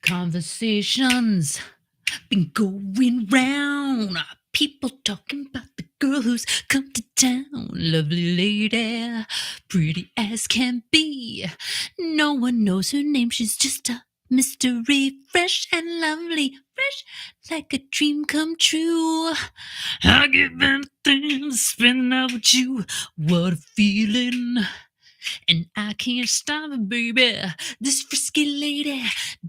Conversations been going round. People talking about the girl who's come to town. Lovely lady, pretty as can be. No one knows her name, she's just a mystery. Fresh and lovely, fresh like a dream come true. I give anything to spend out with you. What a feeling. And I can't stop it, baby. This frisky lady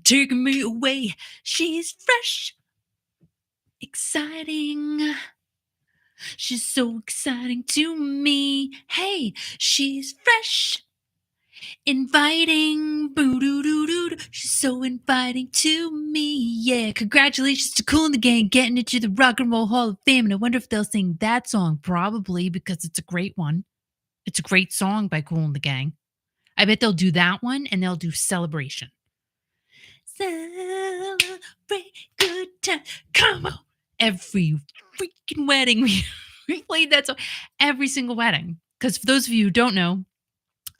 taking me away. She's fresh, exciting. She's so exciting to me. Hey, she's fresh, inviting. Boo-doo-doo-doo. She's so inviting to me. Yeah, congratulations to Kool and the Gang getting into the Rock and Roll Hall of Fame. And I wonder if they'll sing that song. Probably, because it's a great one. It's a great song by Kool and the Gang. I bet they'll do that one and they'll do Celebration. Celebrate good time. Come on. Every freaking wedding we played that song. Every single wedding. Because for those of you who don't know,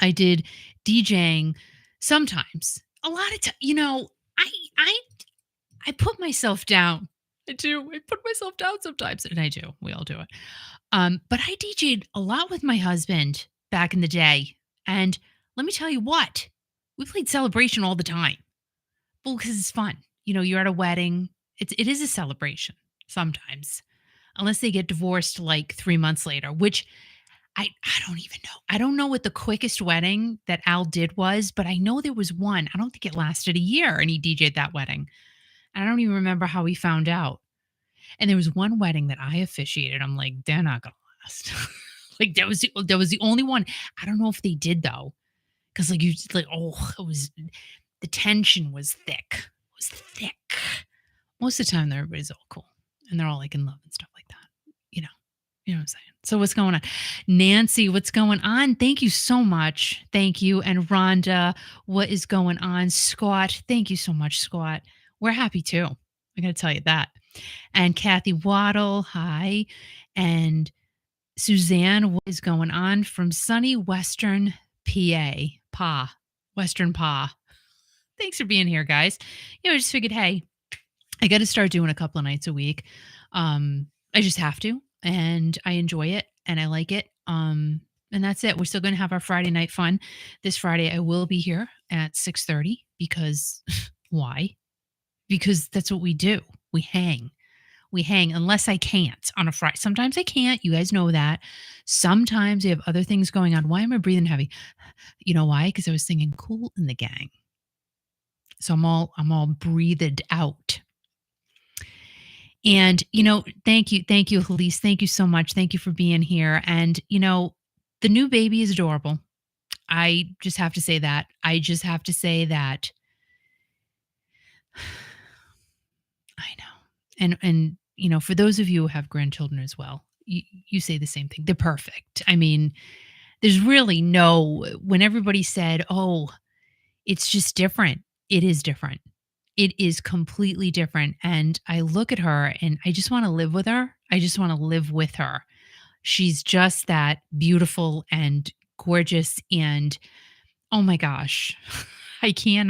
I did DJing sometimes. A lot of time, I put myself down. I do. I put myself down sometimes. And I do. We all do it. But I DJ'd a lot with my husband back in the day. And let me tell you what, we played Celebration all the time. Well, because it's fun. You're at a wedding. It is a celebration sometimes, unless they get divorced like 3 months later, which I don't even know. I don't know what the quickest wedding that Al did was, but I know there was one. I don't think it lasted a year, and he DJ'd that wedding. I don't even remember how he found out. And there was one wedding that I officiated. I'm like, they're not gonna last. Like that was the only one. I don't know if they did though. Because it was, the tension was thick. It was thick. Most of the time, everybody's all cool. And they're all like in love and stuff like that. You know what I'm saying? So what's going on? Nancy, what's going on? Thank you so much. Thank you. And Rhonda, what is going on? Scott, thank you so much, Scott. We're happy too. I got to tell you that. And Kathy Waddle, hi. And Suzanne, what is going on from sunny Western Western Pa. Thanks for being here, guys. I just figured, hey, I got to start doing a couple of nights a week. I just have to, and I enjoy it, and I like it. And that's it. We're still going to have our Friday night fun. This Friday, I will be here at 6:30 because why? Because that's what we do. We hang unless I can't on a Friday. Sometimes I can't. You guys know that. Sometimes I have other things going on. Why am I breathing heavy? You know why? Because I was singing Kool and the Gang. So I'm all breathed out. And, thank you, Elise. Thank you so much. Thank you for being here. And, the new baby is adorable. I just have to say that. I know. And for those of you who have grandchildren as well, you say the same thing. They're perfect. I mean, there's really when everybody said, oh, it's just different. It is different. It is completely different. And I look at her and I just want to live with her. I just want to live with her. She's just that beautiful and gorgeous. And oh my gosh, I can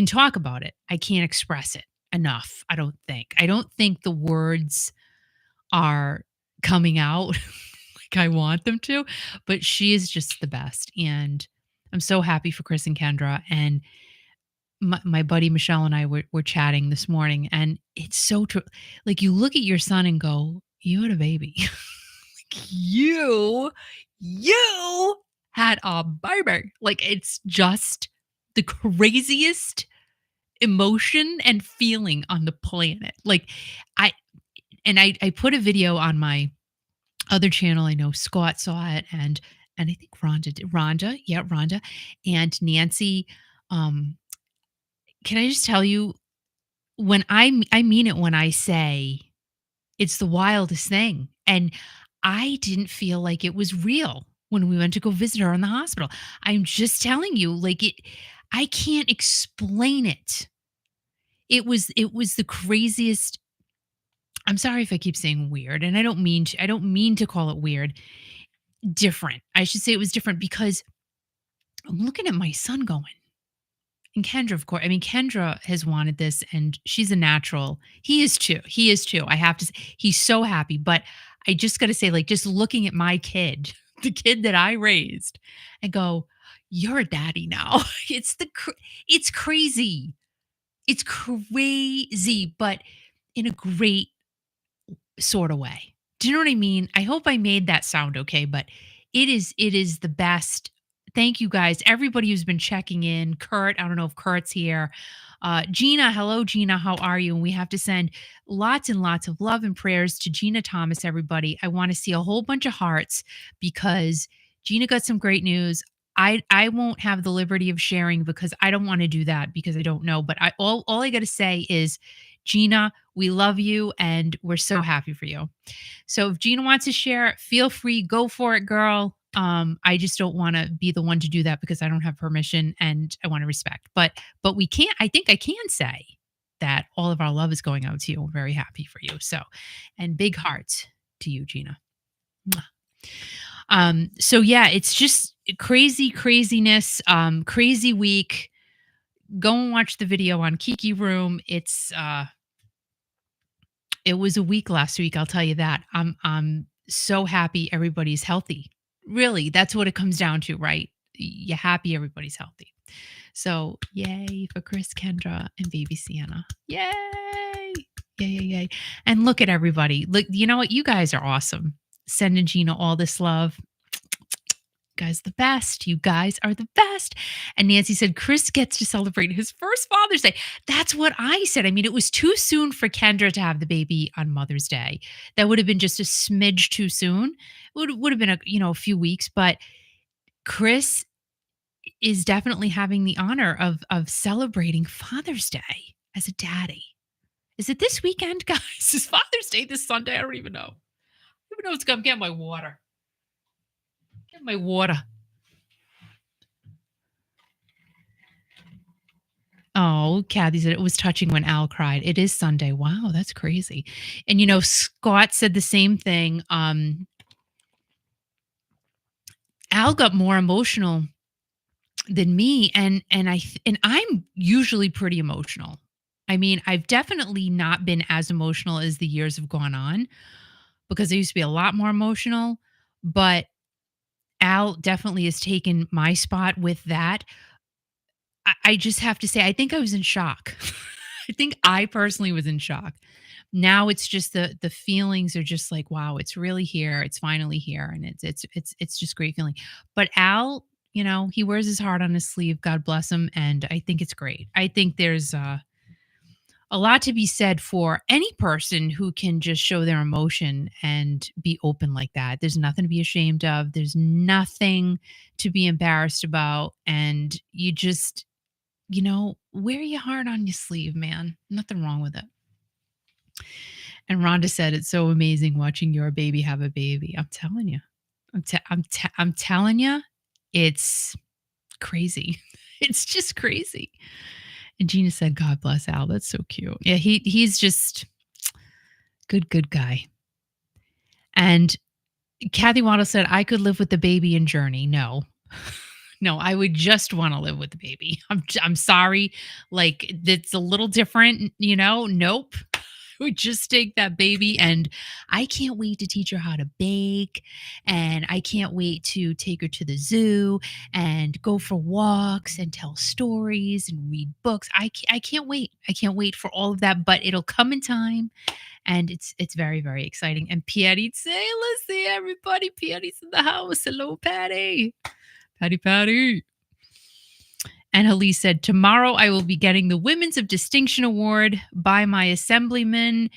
talk about it. I can't express it enough. I don't think the words are coming out like I want them to, but she is just the best. And I'm so happy for Chris and Kendra. And my buddy Michelle and I were chatting this morning, and it's so true. Like, you look at your son and go, you had a baby. Like, you had a baby. Like, it's just the craziest emotion and feeling on the planet. Like, I put a video on my other channel. I know Scott saw it, and I think Rhonda did. Rhonda and Nancy. Can I just tell you, when I mean it when I say it's the wildest thing. And I didn't feel like it was real when we went to go visit her in the hospital. I'm just telling you, like, I can't explain it. It was the craziest. I'm sorry if I keep saying weird, and I don't mean to call it weird. Different. I should say it was different, because I'm looking at my son going, And Kendra, of course, I mean, Kendra has wanted this and she's a natural. He is too. He is too. I have to say, he's so happy. But I just got to say, like, just looking at my kid, the kid that I raised, and go, you're a daddy now. It's crazy. It's crazy, but in a great sort of way. Do you know what I mean? I hope I made that sound okay, but it is the best. Thank you guys. Everybody who's been checking in. Kurt, I don't know if Kurt's here. Gina, hello Gina, how are you? And we have to send lots and lots of love and prayers to Gina Thomas, everybody. I want to see a whole bunch of hearts because Gina got some great news. I won't have the liberty of sharing because I don't want to do that because I don't know. But all I got to say is, Gina, we love you and we're so happy for you. So if Gina wants to share, feel free, go for it, girl. I just don't want to be the one to do that because I don't have permission and I want to respect. But we can't. I think I can say that all of our love is going out to you. We're very happy for you. So, and big hearts to you, Gina. Mwah. So yeah, it's just craziness, crazy week. Go and watch the video on Kiki Room. It was a week last week, I'll tell you that. I'm so happy everybody's healthy. Really, that's what it comes down to, right? You're happy everybody's healthy. So, yay for Chris, Kendra, and baby Sienna. Yay! Yay, yay, yay. And look at everybody. Look, you know what? You guys are awesome. Sending Gina all this love. Guys, the best. You guys are the best. And Nancy said, Chris gets to celebrate his first Father's Day. That's what I said. I mean, it was too soon for Kendra to have the baby on Mother's Day. That would have been just a smidge too soon. It would have been a few weeks, but Chris is definitely having the honor of celebrating Father's Day as a daddy. Is it this weekend, guys? Is Father's Day this Sunday? I don't even know. I don't even know what's going to get my water. Get my water. Oh, Kathy said it was touching when Al cried. It is Sunday. Wow, that's crazy. And Scott said the same thing. Al got more emotional than me, and I'm usually pretty emotional. I mean, I've definitely not been as emotional as the years have gone on because I used to be a lot more emotional, but Al definitely has taken my spot with that. I just have to say, I think I was in shock. I think I personally was in shock. Now it's just the feelings are just like, wow, it's really here. It's finally here, and it's just great feeling. But Al, he wears his heart on his sleeve. God bless him, and I think it's great. I think there's a lot to be said for any person who can just show their emotion and be open like that. There's nothing to be ashamed of. There's nothing to be embarrassed about, and you just wear your heart on your sleeve, man. Nothing wrong with it. And Rhonda said, it's so amazing watching your baby have a baby. I'm telling you. I'm telling you, it's crazy. It's just crazy. And Gina said, God bless Al. That's so cute. Yeah, he's just good guy. And Kathy Waddle said, I could live with the baby in Journey. No. No, I would just want to live with the baby. I'm sorry. Like, it's a little different, Nope. We just take that baby, and I can't wait to teach her how to bake, and I can't wait to take her to the zoo and go for walks and tell stories and read books. I can't wait. I can't wait for all of that, but it'll come in time, and it's very, very exciting. And Patty, say, let's see everybody. Patty's in the house. Hello, Patty. Patty. And Halise said, tomorrow I will be getting the Women's of Distinction Award by my assemblyman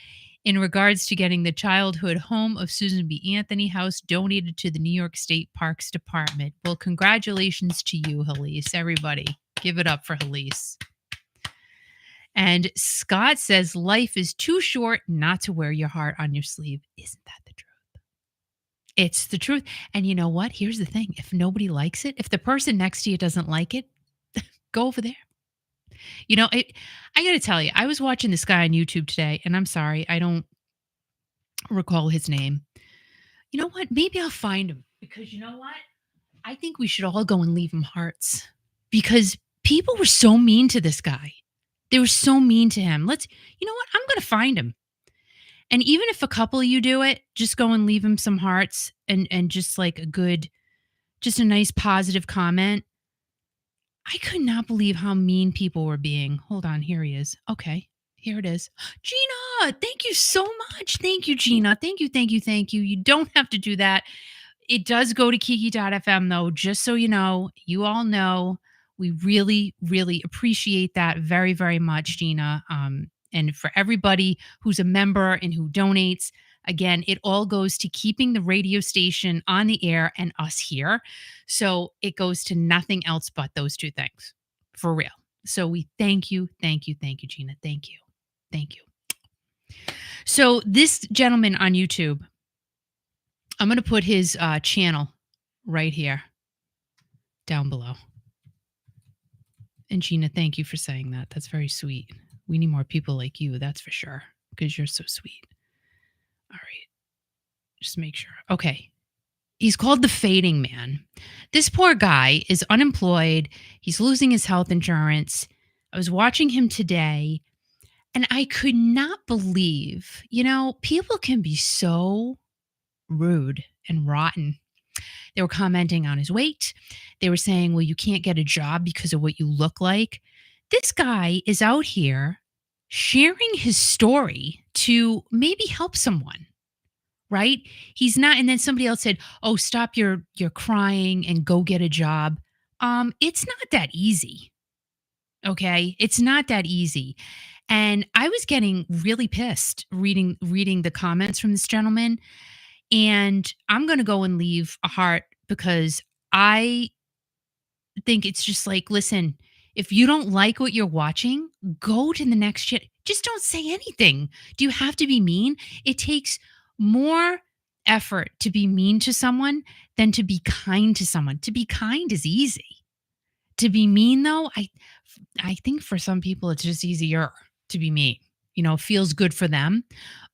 in regards to getting the childhood home of Susan B. Anthony House donated to the New York State Parks Department. Well, congratulations to you, Halise. Everybody, give it up for Halise. And Scott says, life is too short not to wear your heart on your sleeve. Isn't that the truth? It's the truth. And you know what? Here's the thing. If nobody likes it, if the person next to you doesn't like it, go over there. I got to tell you, I was watching this guy on YouTube today, and I'm sorry, I don't recall his name. You know what? Maybe I'll find him because you know what? I think we should all go and leave him hearts because People were so mean to this guy. They were so mean to him. You know what? I'm going to find him. And even if a couple of you do it, just go and leave him some hearts and just like just a nice positive comment. I could not believe how mean people were being. Hold on, here he is. Okay, here it is. Gina, thank you so much. Thank you, Gina. Thank you, thank you, thank you. You don't have to do that. It does go to Kiki.fm though, just so you know. You all know we really, really appreciate that very, very much, Gina. And for everybody who's a member and who donates, again, it all goes to keeping the radio station on the air and us here. So it goes to nothing else but those two things, for real. So we thank you, thank you, thank you, Gina. Thank you. Thank you. So this gentleman on YouTube, I'm going to put his channel right here down below. And Gina, thank you for saying that. That's very sweet. We need more people like you, that's for sure, because you're so sweet. All right. Just make sure. Okay. He's called the Fading Man. This poor guy is unemployed. He's losing his health insurance. I was watching him today and I could not believe, people can be so rude and rotten. They were commenting on his weight. They were saying, well, you can't get a job because of what you look like. This guy is out here sharing his story to maybe help someone, right? He's not. And then somebody else said, oh, stop your crying and go get a job. It's not that easy. Okay. It's not that easy. And I was getting really pissed reading the comments from this gentleman. And I'm going to go and leave a heart because I think it's just like, listen, if you don't like what you're watching, go to the next shit. Just don't say anything. Do you have to be mean? It takes more effort to be mean to someone than to be kind to someone. To be kind is easy. To be mean, though, I think for some people it's just easier to be mean. It feels good for them.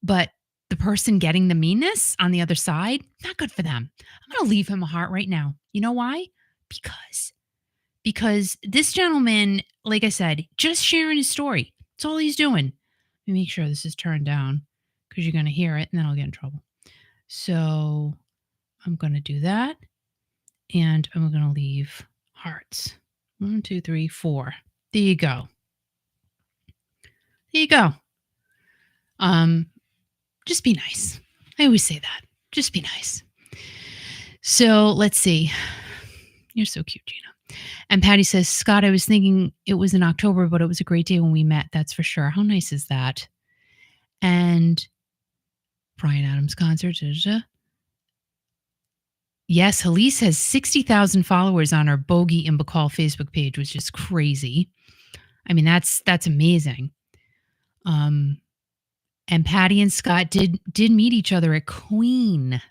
But the person getting the meanness on the other side, not good for them. I'm going to leave him a heart right now. You know why? Because this gentleman, like I said, just sharing his story. That's all he's doing. Let me make sure this is turned down because you're going to hear it and then I'll get in trouble. So I'm going to do that. And I'm going to leave hearts. 1, 2, 3, 4. There you go. There you go. Just be nice. I always say that. Just be nice. So let's see. You're so cute, Gina. And Patty says, Scott, I was thinking it was in October, but it was a great day when we met. That's for sure. How nice is that? And Brian Adams concert. Yes, Halise has 60,000 followers on her Bogey and Bacall Facebook page, which is crazy. I mean, that's amazing. And Patty and Scott did meet each other at Queen. Isn't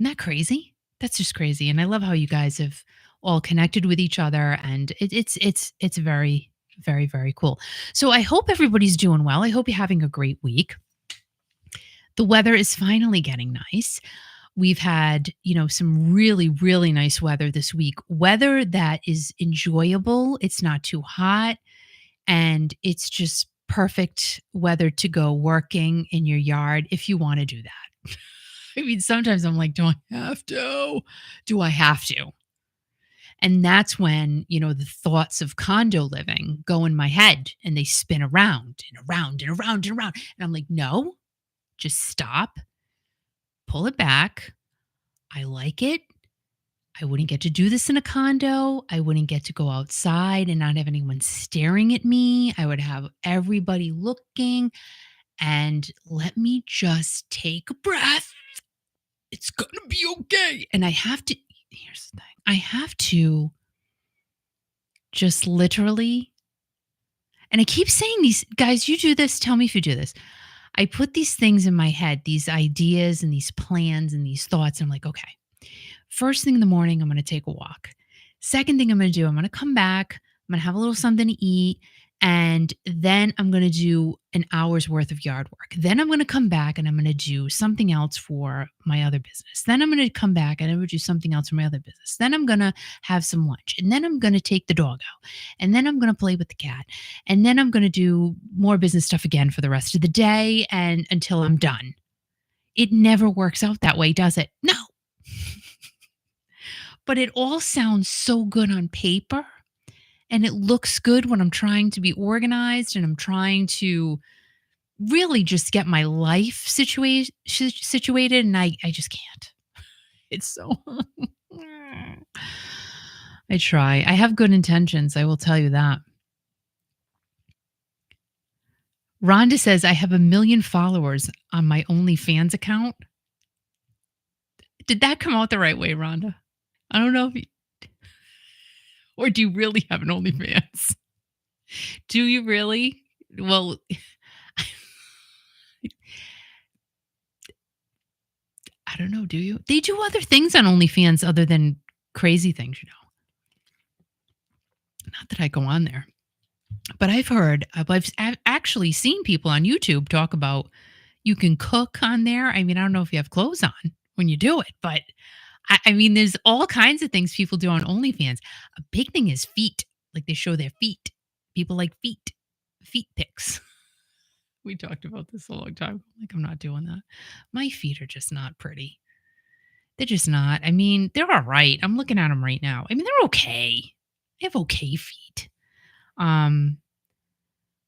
that crazy? That's just crazy. And I love how you guys have all connected with each other, and it's very, very, very cool. So I hope everybody's doing well. I hope you're having a great week. The weather is finally getting nice. We've had, some really, really nice weather this week. Weather that is enjoyable. It's not too hot, and it's just perfect weather to go working in your yard if you want to do that. I mean, sometimes I'm like, do I have to? Do I have to? And that's when, the thoughts of condo living go in my head and they spin around and around and around and around. And I'm like, no, just stop, pull it back. I like it. I wouldn't get to do this in a condo. I wouldn't get to go outside and not have anyone staring at me. I would have everybody looking. And let me just take a breath. It's going to be okay. And here's the thing. I have to just literally, and I keep saying these, guys, you do this, tell me if you do this. I put these things in my head, these ideas and these plans and these thoughts. And I'm like, okay, first thing in the morning, I'm going to take a walk. Second thing I'm going to do, I'm going to come back. I'm going to have a little something to eat. And then I'm going to do an hour's worth of yard work. Then I'm going to come back and I'm going to do something else for my other business. Then I'm going to come back and I'm going to do something else for my other business. Then I'm going to have some lunch. And then I'm going to take the dog out. And then I'm going to play with the cat. And then I'm going to do more business stuff again for the rest of the day and until I'm done. It never works out that way, does it? No. But it all sounds so good on paper. And it looks good when I'm trying to be organized and I'm trying to really just get my life situated, and I just can't. It's so I try. I have good intentions, I will tell you that. Rhonda says, "I have 1,000,000 followers on my OnlyFans account." Did that come out the right way, Rhonda? I don't know if you or do you really have an OnlyFans? Do you really? Well, I don't know, do you? They do other things on OnlyFans other than crazy things, you know. Not that I go on there, but I've heard, I've actually seen people on YouTube talk about you can cook on there. I mean, I don't know if you have clothes on when you do it, but I mean, there's all kinds of things people do on OnlyFans. A big thing is feet. Like they show their feet. People like feet pics. We talked about this a long time. Like, I'm not doing that. My feet are just not pretty. They're just not. I mean, they're all right. I'm looking at them right now. I mean, they're okay. I have okay feet. Um,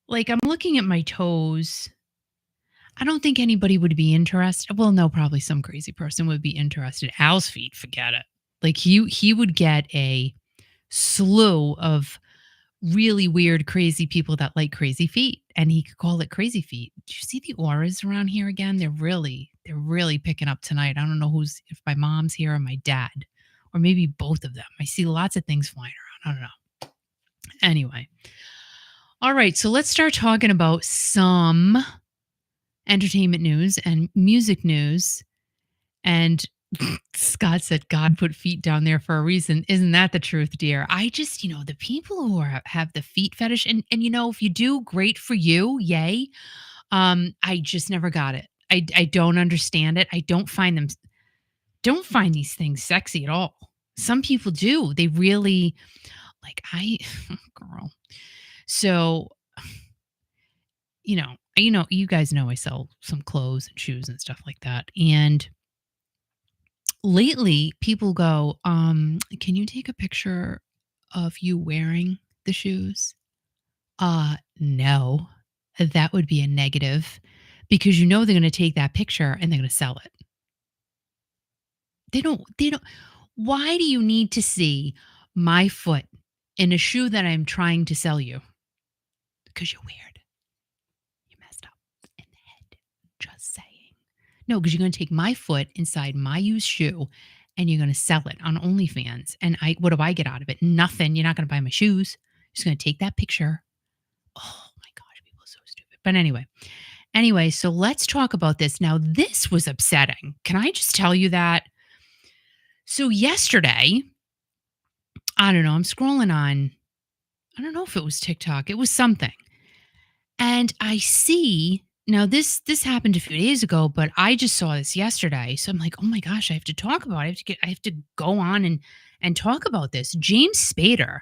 like I'm looking at my toes. I don't think anybody would be interested. Well, no, probably some crazy person would be interested. Al's feet, forget it. Like he would get a slew of really weird, crazy people that like crazy feet, and he could call it crazy feet. Do you see the auras around here again? They're really picking up tonight. I don't know if my mom's here or my dad, or maybe both of them. I see lots of things flying around. I don't know. Anyway, all right. So let's start talking about some entertainment news and music news. And Scott said, "God put feet down there for a reason." Isn't that the truth, dear? I just, the people who have the feet fetish, and if you do, great for you, yay. I just never got it. I don't understand it. I don't find these things sexy at all. Some people do. They really like girl. So, you guys know I sell some clothes and shoes and stuff like that, and lately people go, "Can you take a picture of you wearing the shoes?" No. That would be a negative because they're going to take that picture and they're going to sell it. They don't why do you need to see my foot in a shoe that I'm trying to sell you? Because you're weird. You messed up in the head. Just saying. No, because you're going to take my foot inside my used shoe and you're going to sell it on OnlyFans. And what do I get out of it? Nothing. You're not going to buy my shoes. You're just going to take that picture. Oh my gosh, people are so stupid. But anyway, so let's talk about this. Now, this was upsetting. Can I just tell you that? So yesterday, I don't know, I'm scrolling on, I don't know if it was TikTok. It was something. And I see, now this happened a few days ago, but I just saw this yesterday. So I'm like, oh my gosh, I have to talk about it. I have to go on and talk about this. James Spader.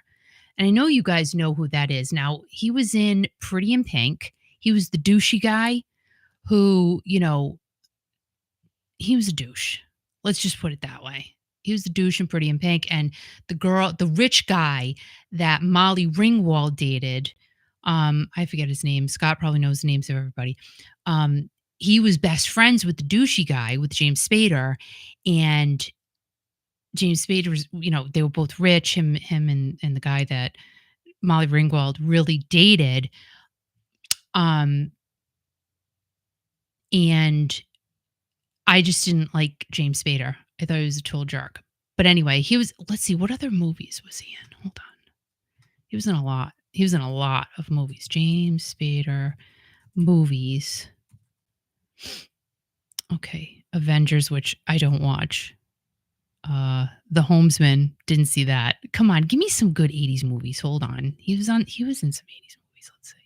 And I know you guys know who that is. Now, he was in Pretty in Pink. He was the douchey guy who, he was a douche. Let's just put it that way. He was the douche in Pretty in Pink. And the rich guy that Molly Ringwald dated, I forget his name. Scott probably knows the names of everybody. He was best friends with the douchey guy, with James Spader. And James Spader was, they were both rich, him and the guy that Molly Ringwald really dated. And I just didn't like James Spader. I thought he was a total jerk. But anyway, let's see, what other movies was he in? Hold on. He was in a lot. He was in a lot of movies. James Spader movies. Okay. Avengers, which I don't watch. The Homesman, didn't see that. Come on, give me some good 80s movies. Hold on. He was in some 80s movies. movies. Let's see.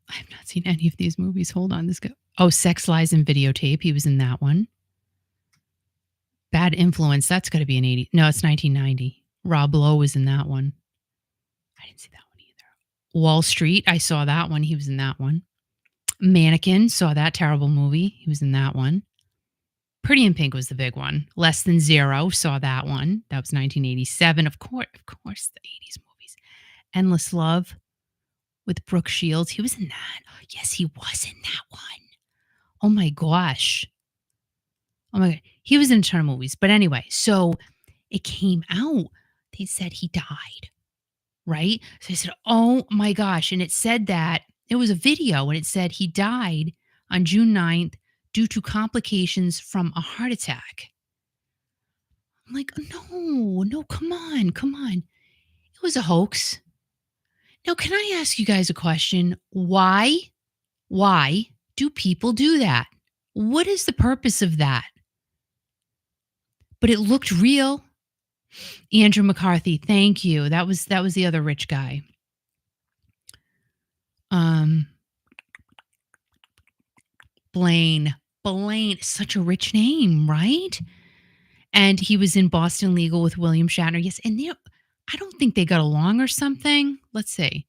I have not seen any of these movies. Hold on. This guy. Oh, Sex, Lies, and Videotape. He was in that one. Bad Influence. That's got to be an 80. No, it's 1990. Rob Lowe was in that one. I didn't see that one either. Wall Street. I saw that one. He was in that one. Mannequin. Saw that terrible movie. He was in that one. Pretty in Pink was the big one. Less Than Zero. Saw that one. That was 1987. Of course, the 80s movies. Endless Love with Brooke Shields. He was in that. Yes, he was in that one. Oh my gosh. Oh my God. He was in a ton of movies. But anyway, so it came out. They said he died. Right? So I said, oh my gosh. And it said that it was a video and it said he died on June 9th due to complications from a heart attack. I'm like, no, come on. It was a hoax. Now, can I ask you guys a question? Why do people do that? What is the purpose of that? But it looked real. Andrew McCarthy, thank you. That was the other rich guy. Blaine, such a rich name, right? And he was in Boston Legal with William Shatner. Yes, and I don't think they got along or something. Let's see.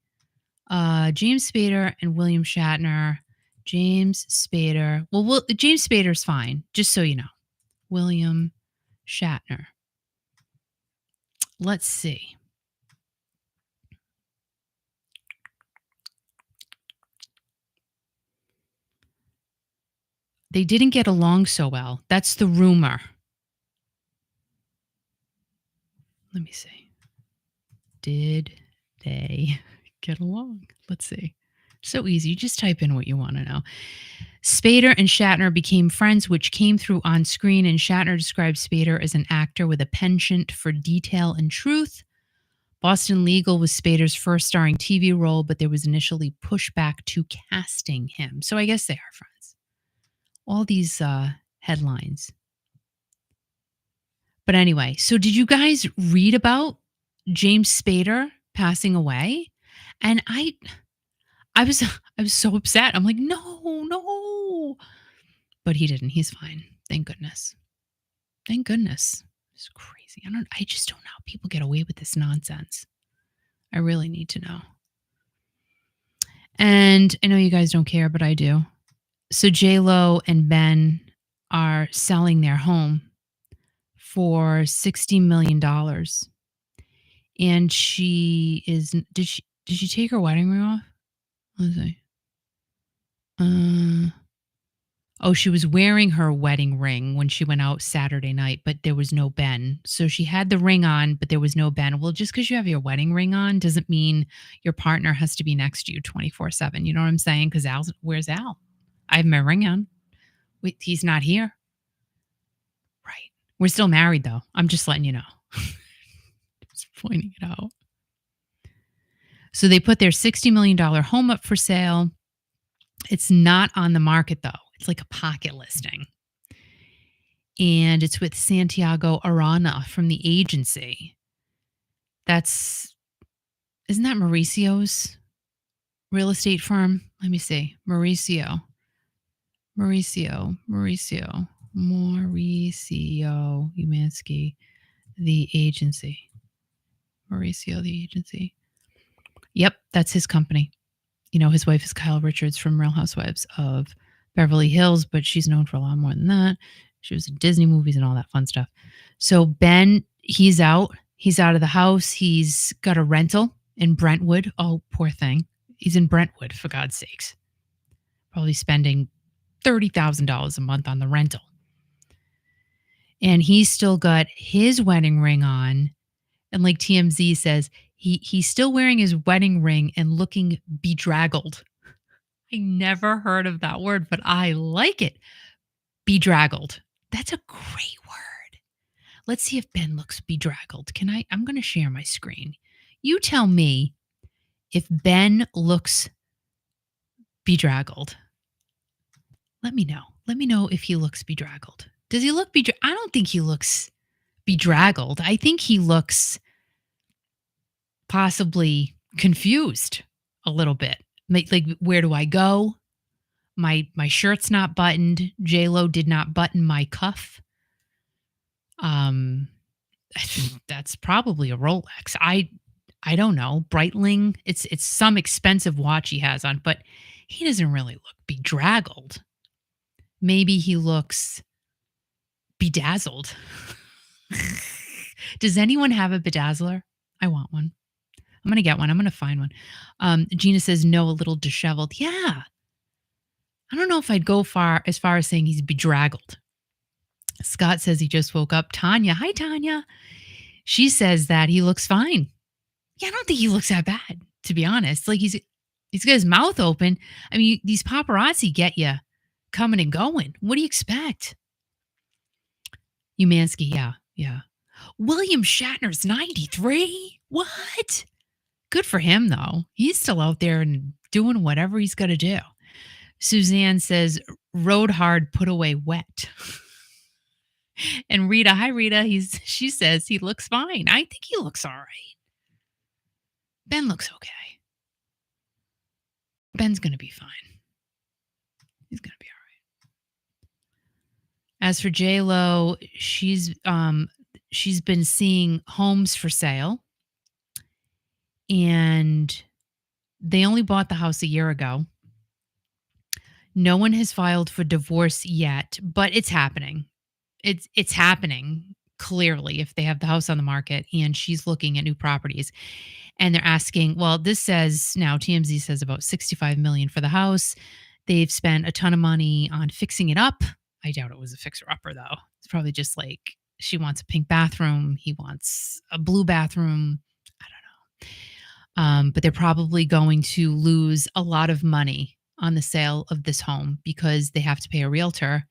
James Spader and William Shatner. James Spader. Well, James Spader's fine, just so you know. William Shatner. Let's see. They didn't get along so well. That's the rumor. Let me see. Did they get along? Let's see. So easy. You just type in what you want to know. Spader and Shatner became friends, which came through on screen, and Shatner described Spader as an actor with a penchant for detail and truth. Boston Legal was Spader's first starring TV role, but there was initially pushback to casting him. So I guess they are friends. All these headlines. But anyway, so did you guys read about James Spader passing away? And I was so upset. I'm like, no. But he didn't. He's fine. Thank goodness. It's crazy. I just don't know how people get away with this nonsense. I really need to know. And I know you guys don't care, but I do. So J-Lo and Ben are selling their home for $60 million. And she is, did she take her wedding ring off? Let's see. She was wearing her wedding ring when she went out Saturday night, but there was no Ben. So she had the ring on, but there was no Ben. Well, just because you have your wedding ring on doesn't mean your partner has to be next to you 24/7. You know what I'm saying? Because where's Al? I have my ring on. Wait, he's not here. Right. We're still married, though. I'm just letting you know. Just pointing it out. So they put their $60 million home up for sale. It's not on the market, though. It's like a pocket listing. And it's with Santiago Arana from the agency. Isn't that Mauricio's real estate firm? Let me see. Mauricio, Umansky, the agency. Mauricio, the agency. Yep, that's his company. You know, his wife is Kyle Richards from Real Housewives of Beverly Hills, but she's known for a lot more than that. She was in Disney movies and all that fun stuff. So Ben, he's out. He's out of the house. He's got a rental in Brentwood. Oh, poor thing. He's in Brentwood, for God's sakes. Probably spending $30,000 a month on the rental. And he's still got his wedding ring on. And like TMZ says, he's still wearing his wedding ring and looking bedraggled. I never heard of that word, but I like it. Bedraggled. That's a great word. Let's see if Ben looks bedraggled. I'm going to share my screen. You tell me if Ben looks bedraggled. Let me know. Let me know if he looks bedraggled. Does he look bedraggled? I don't think he looks bedraggled. I think he looks possibly confused a little bit. Like where do I go? My shirt's not buttoned. J Lo did not button my cuff. Um, that's probably a Rolex. I don't know. Breitling. It's some expensive watch he has on, but he doesn't really look bedraggled. Maybe he looks bedazzled. Does anyone have a bedazzler? I want one. I'm gonna get one. I'm gonna find one. Gina says no, a little disheveled. Yeah, I don't know if I'd go far as saying he's bedraggled. Scott says he just woke up. Tanya, hi Tanya. She says that he looks fine. Yeah, I don't think he looks that bad, to be honest. Like he's got his mouth open. I mean, these paparazzi get you coming and going. What do you expect? Umansky, yeah, yeah. William Shatner's 93. What? Good for him, though. He's still out there and doing whatever he's got to do. Suzanne says, rode hard, put away wet. And Rita, hi Rita, she says he looks fine. I think he looks all right. Ben looks okay. Ben's going to be fine. He's going to be all right. As for J-Lo, she's been seeing homes for sale. And they only bought the house a year ago. No one has filed for divorce yet, but it's happening. It's happening clearly if they have the house on the market and she's looking at new properties. And they're asking, well, this says now TMZ says about 65 million for the house. They've spent a ton of money on fixing it up. I doubt it was a fixer upper though. It's probably just like she wants a pink bathroom, he wants a blue bathroom. I don't know. But they're probably going to lose a lot of money on the sale of this home because they have to pay a realtor,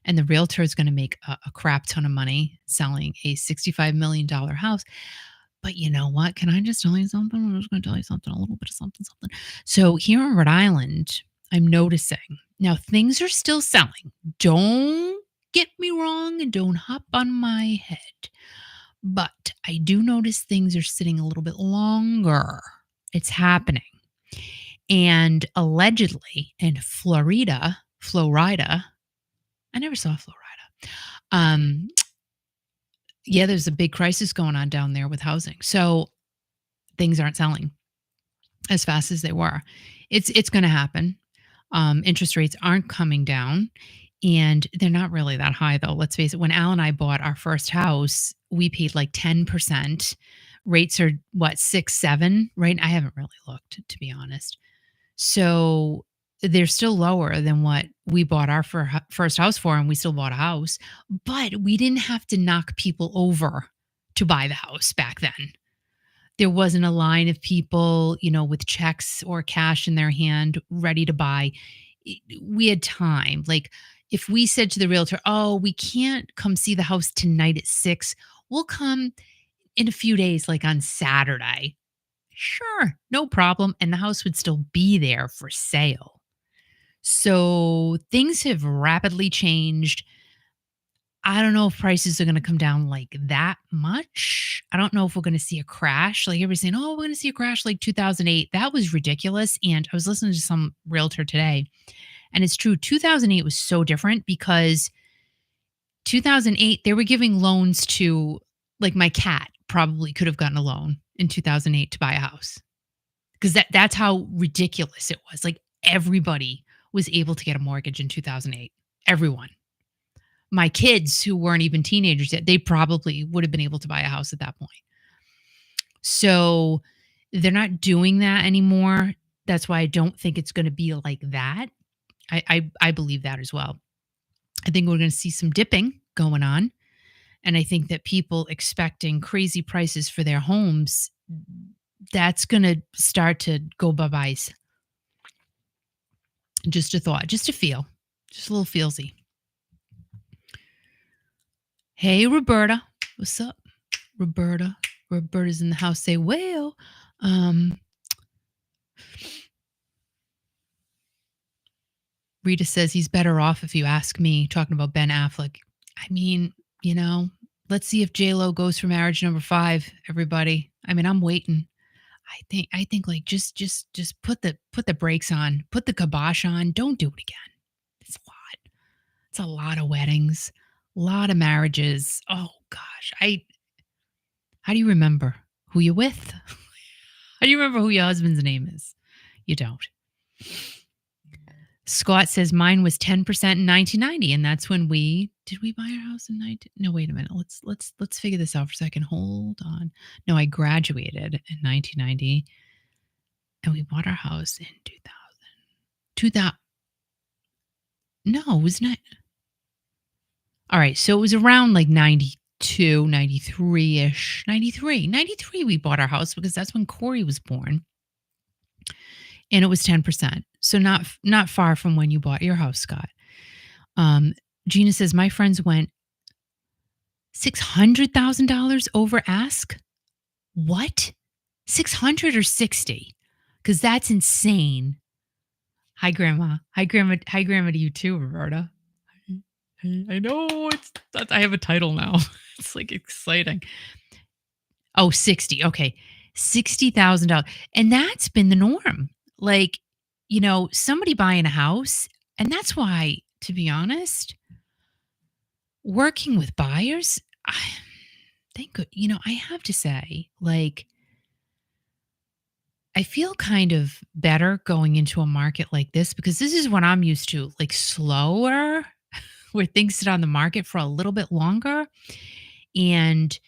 and the realtor is going to make a crap ton of money selling a $65 million house. But you know what? Can I just tell you something? I'm just going to tell you something, a little bit of something. So here in Rhode Island, I'm noticing now things are still selling. Don't get me wrong and don't hop on my head. But I do notice things are sitting a little bit longer. It's happening. And allegedly in Florida, I never saw Florida. Yeah, there's a big crisis going on down there with housing. So things aren't selling as fast as they were. It's going to happen. Interest rates aren't coming down, and they're not really that high though. Let's face it. When Al and I bought our first house, we paid like 10%. Rates are what, 6, 7, right? I haven't really looked, to be honest. So they're still lower than what we bought our first house for, and we still bought a house. But we didn't have to knock people over to buy the house back then. There wasn't a line of people, with checks or cash in their hand ready to buy. We had time. Like if we said to the realtor, oh, we can't come see the house tonight at 6, we'll come in a few days, like on Saturday. Sure, no problem. And the house would still be there for sale. So things have rapidly changed. I don't know if prices are going to come down like that much. I don't know if we're going to see a crash. Like everybody's saying, oh, we're going to see a crash like 2008. That was ridiculous. And I was listening to some realtor today, and it's true. 2008 was so different because 2008, they were giving loans to, like, my cat probably could have gotten a loan in 2008 to buy a house. Because that's how ridiculous it was. Like everybody was able to get a mortgage in 2008. Everyone. My kids who weren't even teenagers yet, they probably would have been able to buy a house at that point. So they're not doing that anymore. That's why I don't think it's going to be like that. I believe that as well. I think we're going to see some dipping going on. And I think that people expecting crazy prices for their homes, that's going to start to go bye-byes. Just a thought, just a feel, just a little feelsy. Hey, Roberta. What's up, Roberta? Roberta's in the house. Say, well, Rita says he's better off if you ask me, talking about Ben Affleck. I mean, Let's see if J-Lo goes for marriage number 5, everybody. I mean, I'm waiting. I think like just put the brakes on, put the kibosh on. Don't do it again. It's a lot. It's a lot of weddings, a lot of marriages. Oh gosh. How do you remember who you're with? How do you remember who your husband's name is? You don't. Scott says mine was 10% in 1990, and that's when we did we buy our house in 19. No, wait a minute. Let's figure this out for a second. Hold on. No, I graduated in 1990, and we bought our house in 2000. 2000. No, it was not. All right, so it was around like 92, 93-ish. 93 we bought our house because that's when Corey was born, and it was 10%. So not far from when you bought your house, Scott. Um, Gina says my friends went $600,000 over ask. What? 600 or 60? Because that's insane. Hi, Grandma. Hi, Grandma. Hi, Grandma to you too, Roberta. I know I have a title now. It's like exciting. Oh, 60. Okay. $60,000. And that's been the norm. Like, somebody buying a house. And that's why, to be honest, working with buyers, thank good. I have to say, like, I feel kind of better going into a market like this because this is what I'm used to, like slower, where things sit on the market for a little bit longer. And,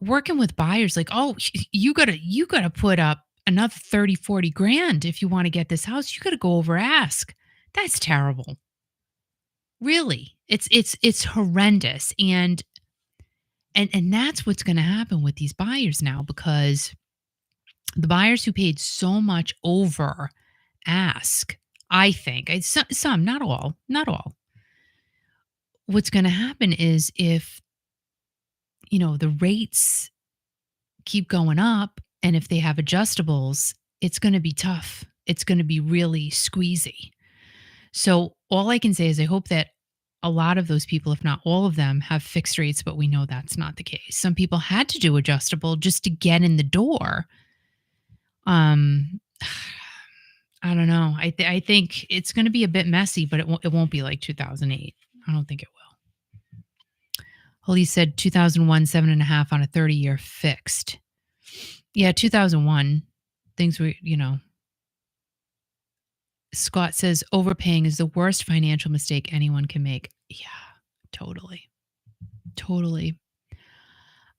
working with buyers, like, oh, you gotta put up another 30, 40 grand if you want to get this house. You gotta go over ask. That's terrible. Really. It's horrendous. And that's what's going to happen with these buyers now, because the buyers who paid so much over ask, I think, some, not all. What's going to happen is if, the rates keep going up and if they have adjustables, it's going to be tough. It's going to be really squeezy. So all I can say is I hope that a lot of those people, if not all of them, have fixed rates, but we know that's not the case. Some people had to do adjustable just to get in the door. I don't know. I think it's going to be a bit messy, but it won't be like 2008. I don't think it will. Holly said 2001, 7.5 on a 30-year fixed. Yeah, 2001. Things were, Scott says overpaying is the worst financial mistake anyone can make. Yeah, totally. Totally.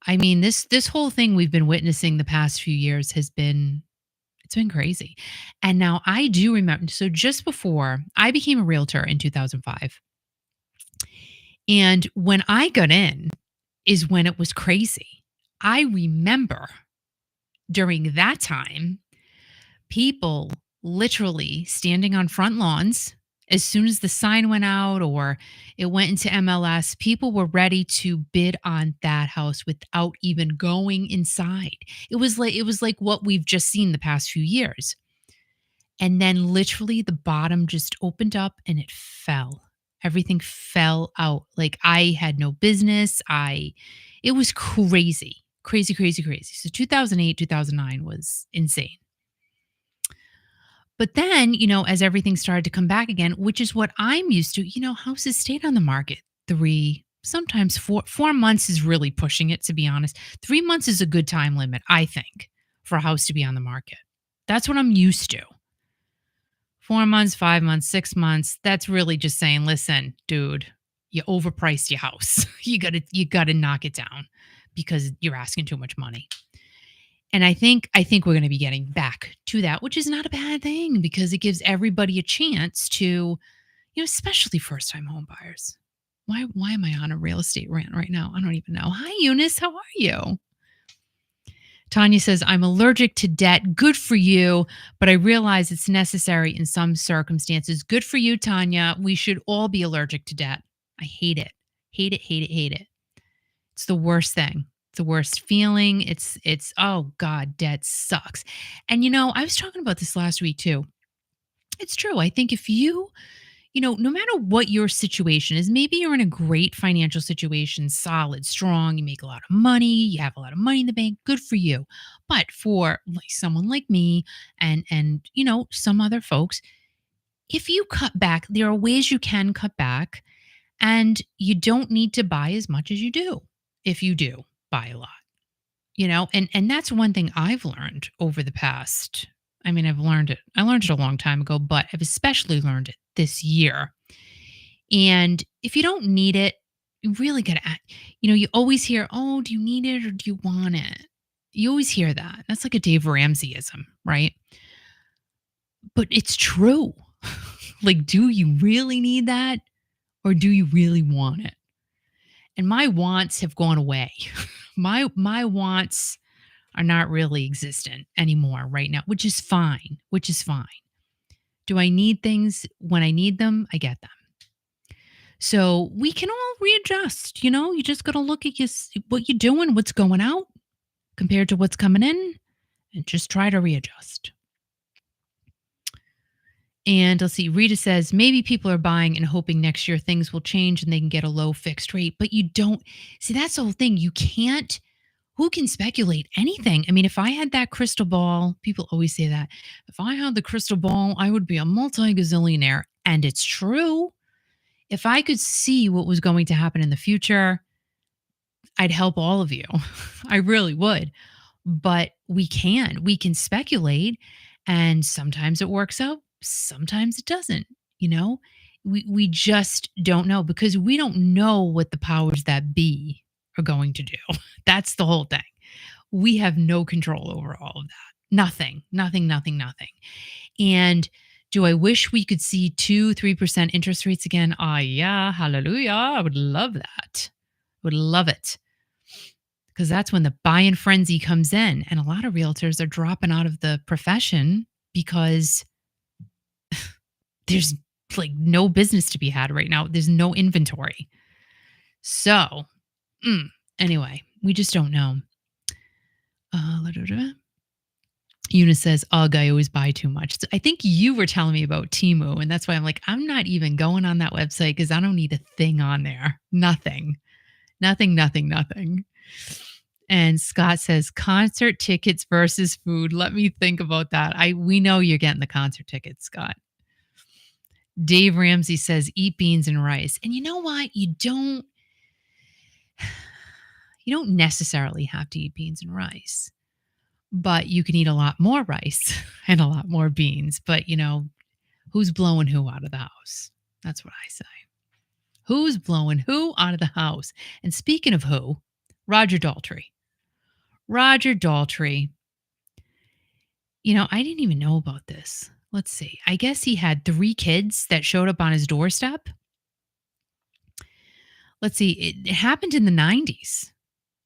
I mean, this whole thing we've been witnessing the past few years it's been crazy. And now I do remember, so just before I became a realtor in 2005, and when I got in is when it was crazy. I remember during that time, people literally standing on front lawns as soon as the sign went out or it went into MLS. People were ready to bid on that house without even going inside. It was like what we've just seen the past few years. And then literally the bottom just opened up and it fell. Everything fell out. Like I had no business. It was crazy. Crazy, crazy, crazy. So 2008, 2009 was insane. But then, as everything started to come back again, which is what I'm used to, houses stayed on the market 3, sometimes 4 months is really pushing it, to be honest. 3 months is a good time limit, I think, for a house to be on the market. That's what I'm used to. 4 months, 5 months, 6 months. That's really just saying, listen, dude, you overpriced your house. You gotta knock it down because you're asking too much money. And I think we're going to be getting back to that, which is not a bad thing because it gives everybody a chance to, especially first time home buyers. Why am I on a real estate rant right now? I don't even know. Hi, Eunice. How are you? Tanya says, I'm allergic to debt. Good for you, but I realize it's necessary in some circumstances. Good for you, Tanya. We should all be allergic to debt. I hate it. Hate it, hate it, hate it. It's the worst thing. It's the worst feeling. It's oh God, debt sucks. And I was talking about this last week too. It's true. I think if you no matter what your situation is, maybe you're in a great financial situation, solid, strong, you make a lot of money, you have a lot of money in the bank, good for you. But for like someone like me and some other folks, if you cut back, there are ways you can cut back and you don't need to buy as much as you do. If you do buy a lot, and that's one thing I've learned over the past. I mean, I've learned it. I learned it a long time ago, but I've especially learned it this year. And if you don't need it, you really got to act. You always hear, "Oh, do you need it or do you want it?" You always hear that. That's like a Dave Ramseyism, right? But it's true. Like, do you really need that or do you really want it? And my wants have gone away. My wants are not really existent anymore right now, which is fine, which is fine. Do I need things when I need them? I get them. So we can all readjust, you just got to look at what you're doing, what's going out compared to what's coming in and just try to readjust. And let's see, Rita says maybe people are buying and hoping next year things will change and they can get a low fixed rate, but you don't see that's the whole thing. You can't who can speculate anything? I mean, if I had that crystal ball, people always say that. If I had the crystal ball, I would be a multi-gazillionaire. And it's true. If I could see what was going to happen in the future, I'd help all of you. I really would. But we can speculate. And sometimes it works out, sometimes it doesn't. You know, we just don't know because we don't know what the powers that be are going to do. That's the whole thing. We have no control over all of that. Nothing, nothing, nothing, nothing. And do I wish we could see 2-3% interest rates again? Ah, yeah, hallelujah. I would love that. Would love it. Because that's when the buying frenzy comes in. And a lot of realtors are dropping out of the profession because there's like no business to be had right now. There's no inventory. So, anyway, we just don't know. Eunice says, ugh, I always buy too much. So I think you were telling me about Temu, and that's why I'm like, I'm not even going on that website because I don't need a thing on there. Nothing. Nothing, nothing, nothing. And Scott says, concert tickets versus food. Let me think about that. We know you're getting the concert tickets, Scott. Dave Ramsey says, eat beans and rice. And you know what? You don't necessarily have to eat beans and rice, but you can eat a lot more rice and a lot more beans. But, who's blowing who out of the house? That's what I say. Who's blowing who out of the house? And speaking of who, Roger Daltrey. Roger Daltrey. I didn't even know about this. Let's see. I guess he had 3 kids that showed up on his doorstep. Let's see. It happened in the 90s,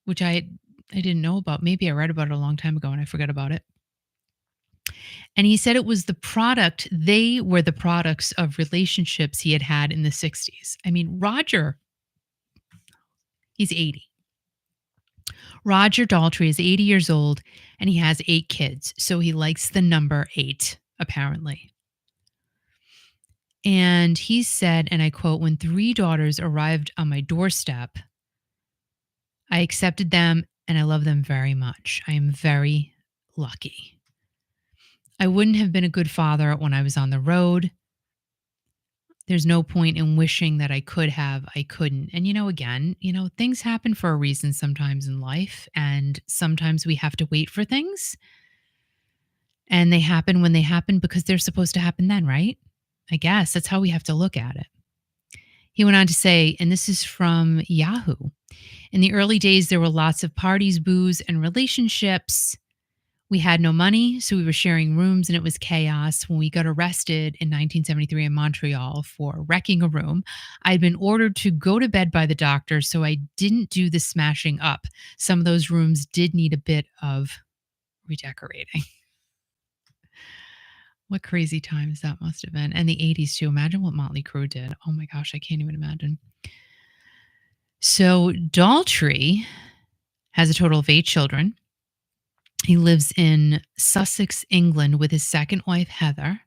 which I didn't know about. Maybe I read about it a long time ago and I forgot about it. And he said it was they were the products of relationships he had had in the 60s. I mean, Roger, he's 80. Roger Daltrey is 80 years old and he has 8 kids. So he likes the number 8, apparently. And he said, and I quote, when 3 daughters arrived on my doorstep, I accepted them and I love them very much. I am very lucky. I wouldn't have been a good father when I was on the road. There's no point in wishing that I could have. I couldn't. And, again, things happen for a reason sometimes in life. And sometimes we have to wait for things. And they happen when they happen because they're supposed to happen then, right? I guess that's how we have to look at it. He went on to say, and this is from Yahoo. In the early days, there were lots of parties, booze, and relationships. We had no money, so we were sharing rooms, and it was chaos. When we got arrested in 1973 in Montreal for wrecking a room, I'd been ordered to go to bed by the doctor, so I didn't do the smashing up. Some of those rooms did need a bit of redecorating. What crazy times that must have been. And the 80s, too. Imagine what Motley Crue did. Oh, my gosh, I can't even imagine. So Daltrey has a total of 8 children. He lives in Sussex, England with his second wife, Heather.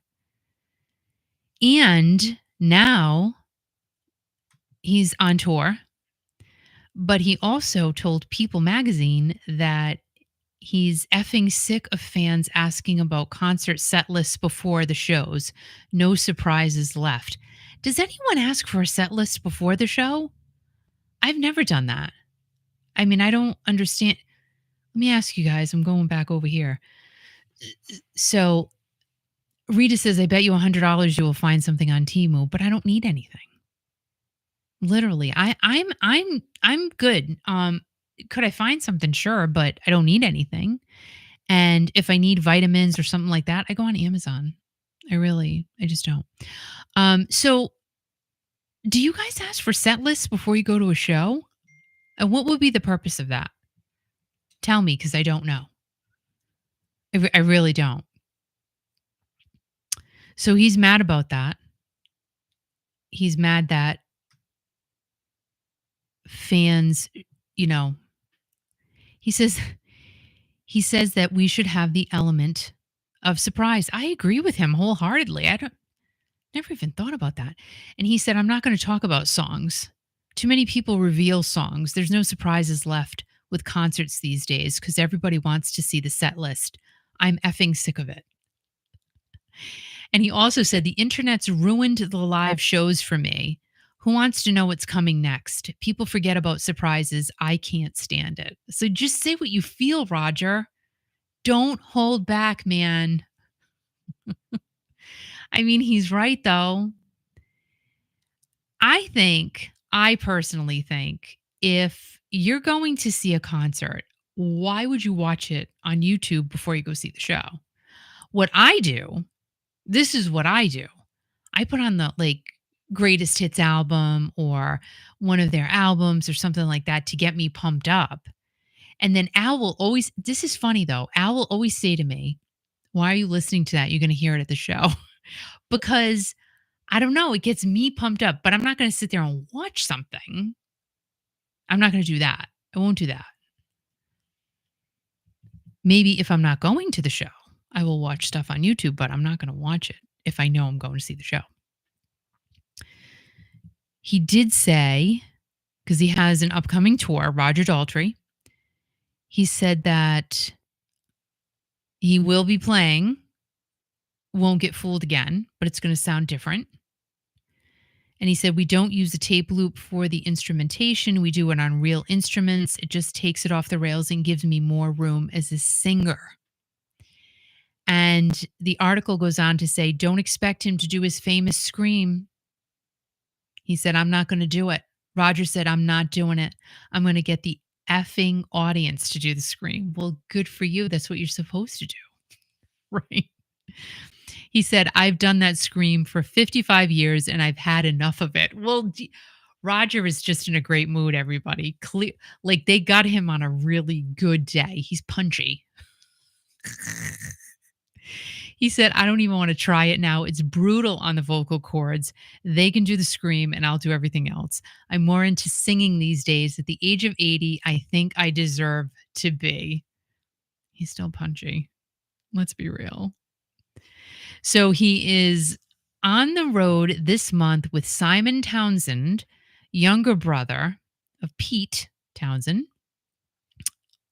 And Now he's on tour, but he also told People magazine that he's effing sick of fans asking about concert set lists before the shows. No surprises left. Does anyone ask for a set list before the show? I've never done that. I mean, I don't understand. Let me ask you guys. I'm going back over here. So Rita says, I bet you $100 you will find something on Temu, but I don't need anything. Literally. I'm good. Could I find something? Sure, but I don't need anything. And if I need vitamins or something like that, I go on Amazon. I just don't. So do you guys ask for set lists before you go to a show? And what would be the purpose of that? Tell me, because I don't know. I really don't. So he's mad about that. He's mad that fans, you know, he says he says that we should have the element of surprise. I agree with him wholeheartedly. I don't never even thought about that. And he said, I'm not going to talk about songs. Too many people reveal songs. There's no surprises left with concerts these days because everybody wants to see the set list. I'm effing sick of it. And he also said, the internet's ruined the live shows for me. Who wants to know what's coming next? People forget about surprises. I can't stand it. So just say what you feel, Roger. Don't hold back, man. I mean, he's right, though. I personally think if you're going to see a concert, why would you watch it on YouTube before you go see the show? What I do, this is what I do. I put on the greatest hits album or one of their albums or something like that to get me pumped up. And then Al will always, this is funny though, Al will always say to me, why are you listening to that? You're going to hear it at the show. Because I don't know, it gets me pumped up, but I'm not going to sit there and watch something. I'm not going to do that. I won't do that. Maybe if I'm not going to the show, I will watch stuff on YouTube, but I'm not going to watch it if I know I'm going to see the show. He did say, because he has an upcoming tour, Roger Daltrey, he said that he will be playing Won't Get Fooled Again, but it's going to sound different. And he said, we don't use a tape loop for the instrumentation. We do it on real instruments. It just takes it off the rails and gives me more room as a singer. And the article goes on to say, don't expect him to do his famous scream. He said, I'm not going to do it. Roger said, I'm not doing it. I'm going to get the effing audience to do the scream. Well, good for you. That's what you're supposed to do. Right. He said, I've done that scream for 55 years and I've had enough of it. Well, Roger is just in a great mood, everybody. Like they got him on a really good day. He's punchy. He said, I don't even want to try it now. It's brutal on the vocal cords. They can do the scream and I'll do everything else. I'm more into singing these days. At the age of 80, I think I deserve to be. He's still punchy. Let's be real. So he is on the road this month with Simon Townsend, younger brother of Pete Townsend,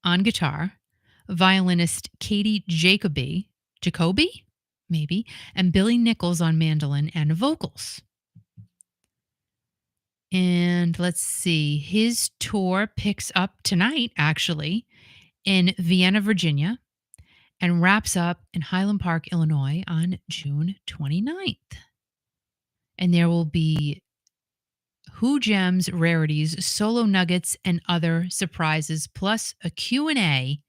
on guitar, violinist Katie Jacoby, maybe, and Billy Nichols on mandolin and vocals. And let's see, his tour picks up tonight, actually, in Vienna, Virginia, and wraps up in Highland Park, Illinois on June 29th. And there will be Who Gems, rarities, solo nuggets, and other surprises, plus a Q&A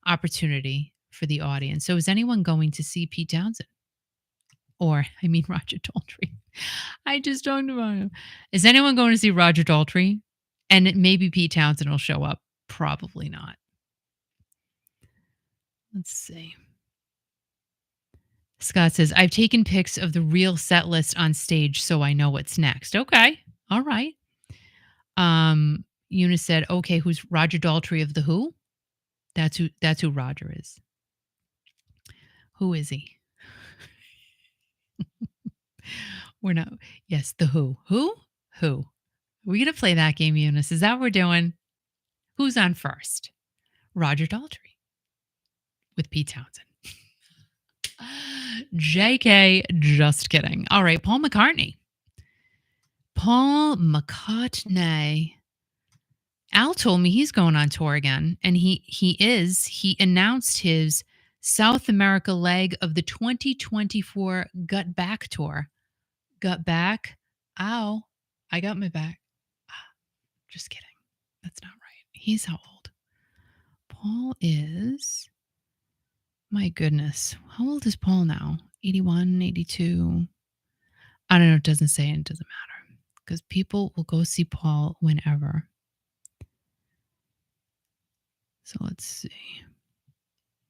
opportunity for the audience. So is anyone going to see Pete Townsend? Or, I mean, Roger Daltrey. I just talked about him. Is anyone going to see Roger Daltrey? And maybe Pete Townsend will show up. Probably not. Let's see. Scott says, I've taken pics of the real set list on stage so I know what's next. Okay. All right. Eunice said, okay, who's Roger Daltrey of The Who? That's who Roger is. Who is he? We're not. Yes, the Who. Who? Who? Are we gonna play that game, Eunice? Is that what we're doing? Who's on first? Roger Daltrey with Pete Townsend. JK, just kidding. All right, Paul McCartney. Paul McCartney. Al told me he's going on tour again, and he is. He announced his South America leg of the 2024 Gut Back tour. Gut back. Ow. I got my back. Ah, just kidding. That's not right. He's how old? Paul is, my goodness. How old is Paul now? 81, 82. I don't know. It doesn't say, and it doesn't matter because people will go see Paul whenever. So let's see.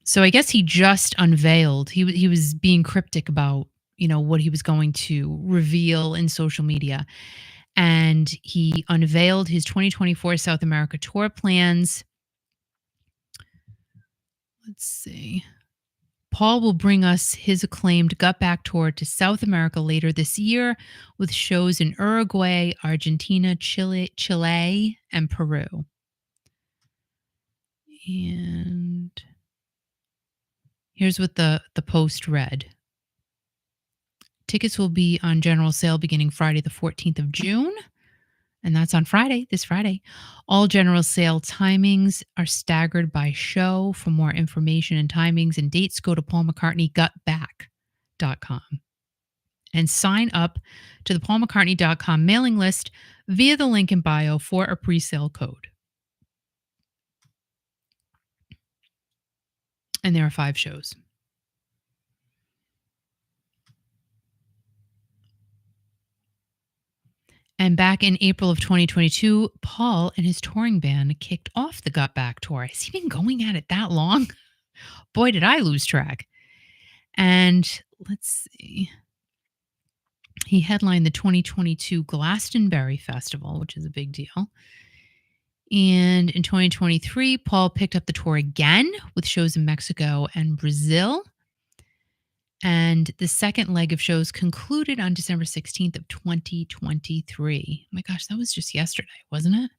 So I guess he just unveiled. He was being cryptic about, what he was going to reveal in social media. And he unveiled his 2024 South America tour plans. Let's see. Paul will bring us his acclaimed Gut Back tour to South America later this year with shows in Uruguay, Argentina, Chile, and Peru. And here's what the post read. Tickets will be on general sale beginning Friday, the 14th of June. And that's on Friday, this Friday. All general sale timings are staggered by show. For more information and timings and dates, go to paulmccartneygutback.com and sign up to the paulmccartney.com mailing list via the link in bio for a pre-sale code. And there are 5 shows. And back in April of 2022, Paul and his touring band kicked off the Gut Back tour. Has he been going at it that long? Boy, did I lose track. And let's see. He headlined the 2022 Glastonbury Festival, which is a big deal. And in 2023, Paul picked up the tour again with shows in Mexico and Brazil. And the second leg of shows concluded on December 16th of 2023. Oh my gosh, that was just yesterday, wasn't it?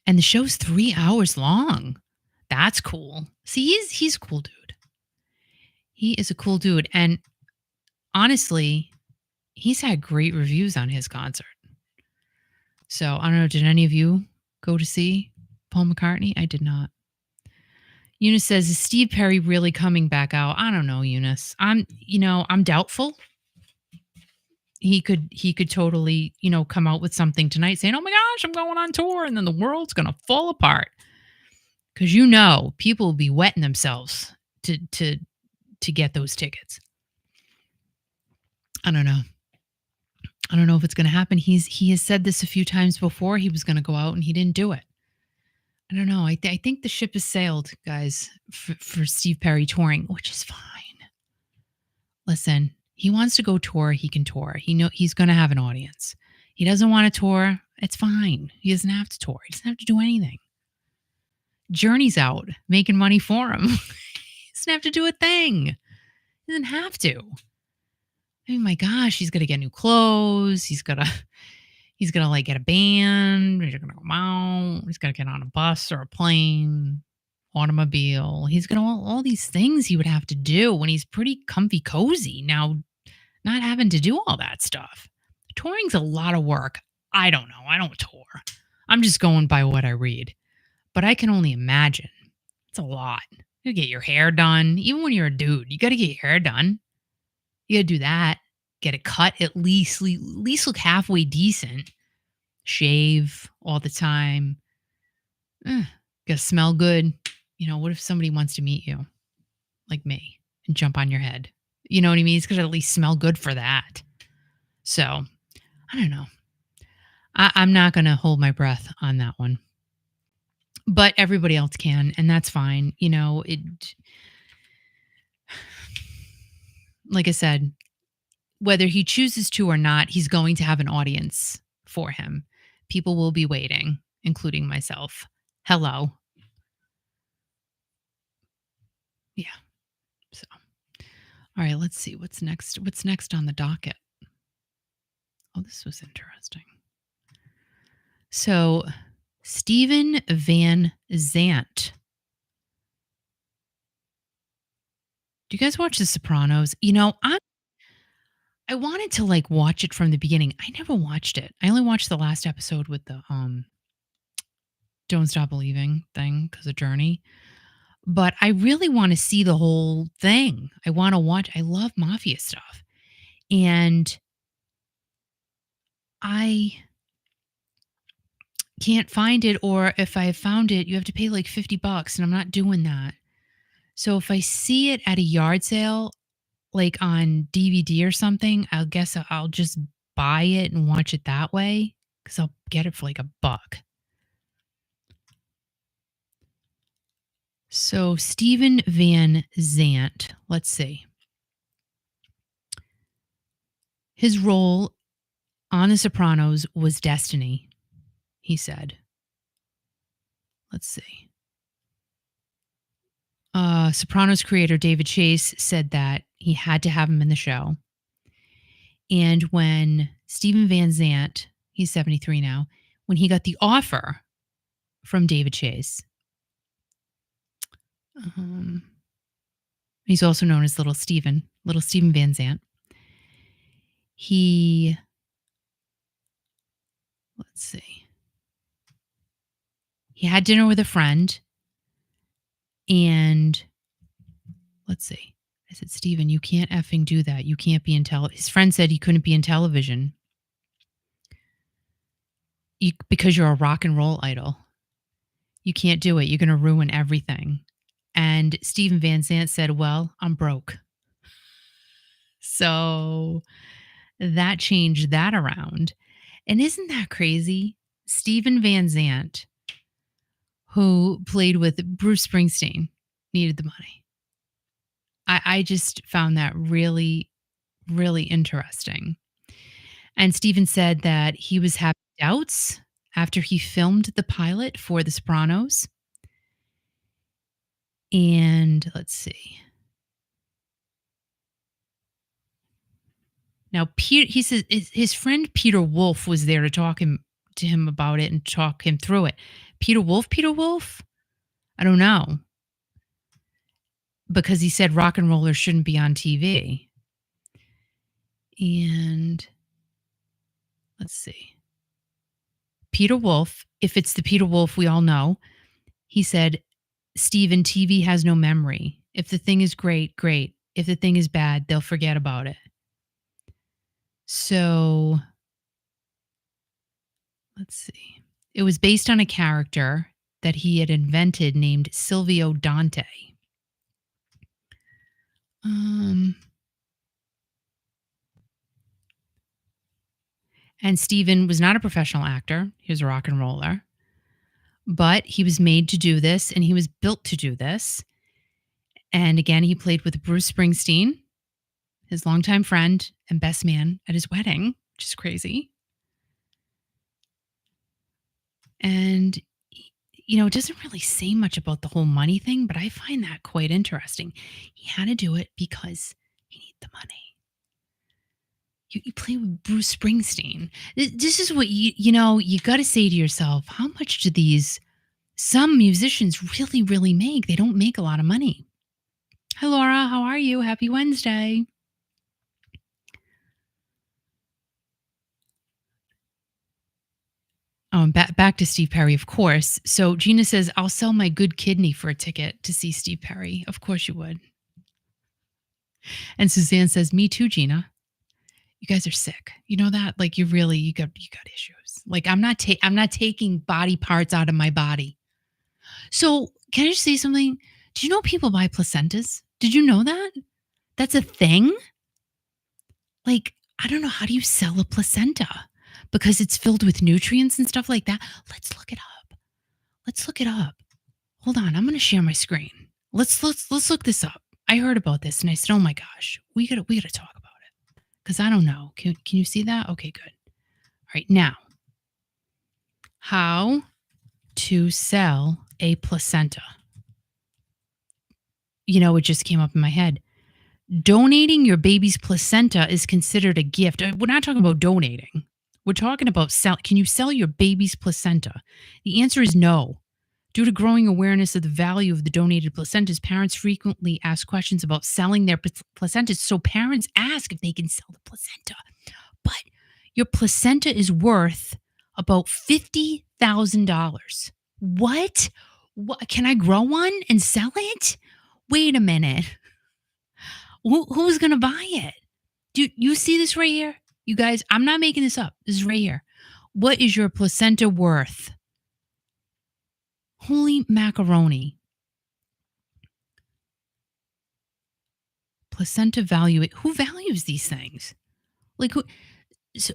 And the show's 3 hours long. That's cool. See, he's a cool dude. He is a cool dude. And honestly, he's had great reviews on his concert. So I don't know, did any of you go to see Paul McCartney? I did not. Eunice says, is Steve Perry really coming back out? I don't know, Eunice. I'm doubtful. He could totally, come out with something tonight saying, oh my gosh, I'm going on tour. And then the world's going to fall apart. Because people will be wetting themselves to get those tickets. I don't know. I don't know if it's going to happen. He has said this a few times before. He was going to go out and he didn't do it. I don't know. I think the ship has sailed, guys, for Steve Perry touring, which is fine. Listen, he wants to go tour. He can tour. He's going to have an audience. He doesn't want to tour. It's fine. He doesn't have to tour. He doesn't have to do anything. Journey's out making money for him. He doesn't have to do a thing. He doesn't have to. I mean, my gosh, he's gonna get new clothes. He's gonna like get a band. He's gonna go out. He's gonna get on a bus or a plane, automobile. He's gonna all these things he would have to do when he's pretty comfy cozy now, not having to do all that stuff. Touring's a lot of work. I don't know. I don't tour. I'm just going by what I read. But I can only imagine. It's a lot. You get your hair done. Even when you're a dude, you got to get your hair done. You got to do that. Get it cut at least look halfway decent. Shave all the time. Got to smell good. What if somebody wants to meet you, like me, and jump on your head? You know what I mean? It's got to at least smell good for that. So, I don't know. I'm not going to hold my breath on that one. But everybody else can, and that's fine. Like I said, whether he chooses to or not, he's going to have an audience for him. People will be waiting, including myself. Hello. Yeah. So, All right, let's see what's next. What's next on the docket? Oh, this was interesting. So, Stephen Van Zant. Do you guys watch The Sopranos? I wanted to like watch it from the beginning. I never watched it. I only watched the last episode with the Don't Stop Believing thing because of Journey. But I really want to see the whole thing. I want to watch. I love mafia stuff. And I can't find it, or if I found it, you have to pay like $50 and I'm not doing that. So if I see it at a yard sale, like on DVD or something, I'll guess I'll just buy it and watch it that way because I'll get it for like $1. So Stephen Van Zant, let's see. His role on The Sopranos was destiny, he said. Let's see. Sopranos creator David Chase said that he had to have him in the show. And when Stephen Van Zant, he's 73 now, when he got the offer from David Chase, he's also known as Little Stephen Van Zant. Let's see. He had dinner with a friend, and let's see. I said, Stephen, you can't effing do that. You can't be in His friend said he couldn't be in television because you're a rock and roll idol. You can't do it. You're going to ruin everything. And Stephen Van Zant said, well, I'm broke. So that changed that around. And isn't that crazy? Stephen Van Zant, who played with Bruce Springsteen, needed the money. I just found that really, really interesting. And Stephen said that he was having doubts after he filmed the pilot for The Sopranos. And let's see. Now, he says his friend Peter Wolf was there to talk to him about it and talk him through it. Peter Wolf? I don't know. Because he said rock and rollers shouldn't be on TV. And let's see. Peter Wolf, if it's the Peter Wolf we all know, he said, Stephen, TV has no memory. If the thing is great, great. If the thing is bad, they'll forget about it. So let's see. It was based on a character that he had invented named Silvio Dante. And Stephen was not a professional actor. He was a rock and roller. But he was made to do this, and he was built to do this. And again, he played with Bruce Springsteen, his longtime friend and best man at his wedding, which is crazy. And, it doesn't really say much about the whole money thing, but I find that quite interesting. He had to do it because he needed the money. You play with Bruce Springsteen. This is what you got to say to yourself, how much do some musicians really, really make? They don't make a lot of money. Hi, Laura. How are you? Happy Wednesday. Back to Steve Perry, of course. So Gina says, I'll sell my good kidney for a ticket to see Steve Perry. Of course you would. And Suzanne says, me too, Gina. You guys are sick. You know that? Like you got issues. Like I'm not taking body parts out of my body. So can I just say something? Do you know people buy placentas? Did you know that? That's a thing? Like, I don't know. How do you sell a placenta? Because it's filled with nutrients and stuff like that. Let's look it up. Hold on. I'm going to share my screen. Let's look this up. I heard about this and I said, oh my gosh, we gotta talk about it. Because I don't know. Can you see that? Okay, good. All right, now. How to sell a placenta. It just came up in my head. Donating your baby's placenta is considered a gift. We're not talking about donating. We're talking about sell. Can you sell your baby's placenta? The answer is no. Due to growing awareness of the value of the donated placentas, parents frequently ask questions about selling their placentas. So parents ask if they can sell the placenta. But your placenta is worth about $50,000. What? What? Can I grow one and sell it? Wait a minute. Who's going to buy it? Do you see this right here? You guys, I'm not making this up. This is right here. What is your placenta worth? Holy macaroni. Placenta value. Who values these things? Like who? So,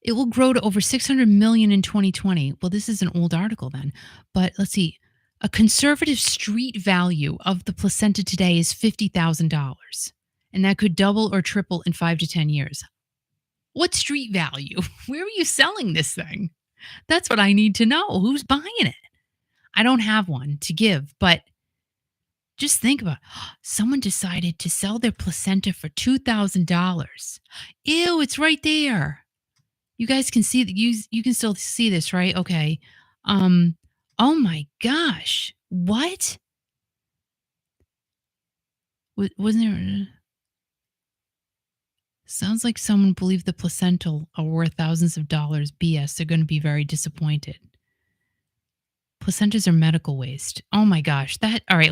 it will grow to over 600 million in 2020. Well, this is an old article then, but let's see. A conservative street value of the placenta today is $50,000, and that could double or triple in 5 to 10 years. What street value? Where are you selling this thing? That's what I need to know. Who's buying it? I don't have one to give, but just think about it. Someone decided to sell their placenta for $2,000. Ew, it's right there. You guys can see that you can still see this, right? Okay. Oh my gosh. What? Wasn't there sounds like someone believed the placental are worth thousands of dollars. BS. They're going to be very disappointed. Placentas are medical waste. Oh my gosh. All right,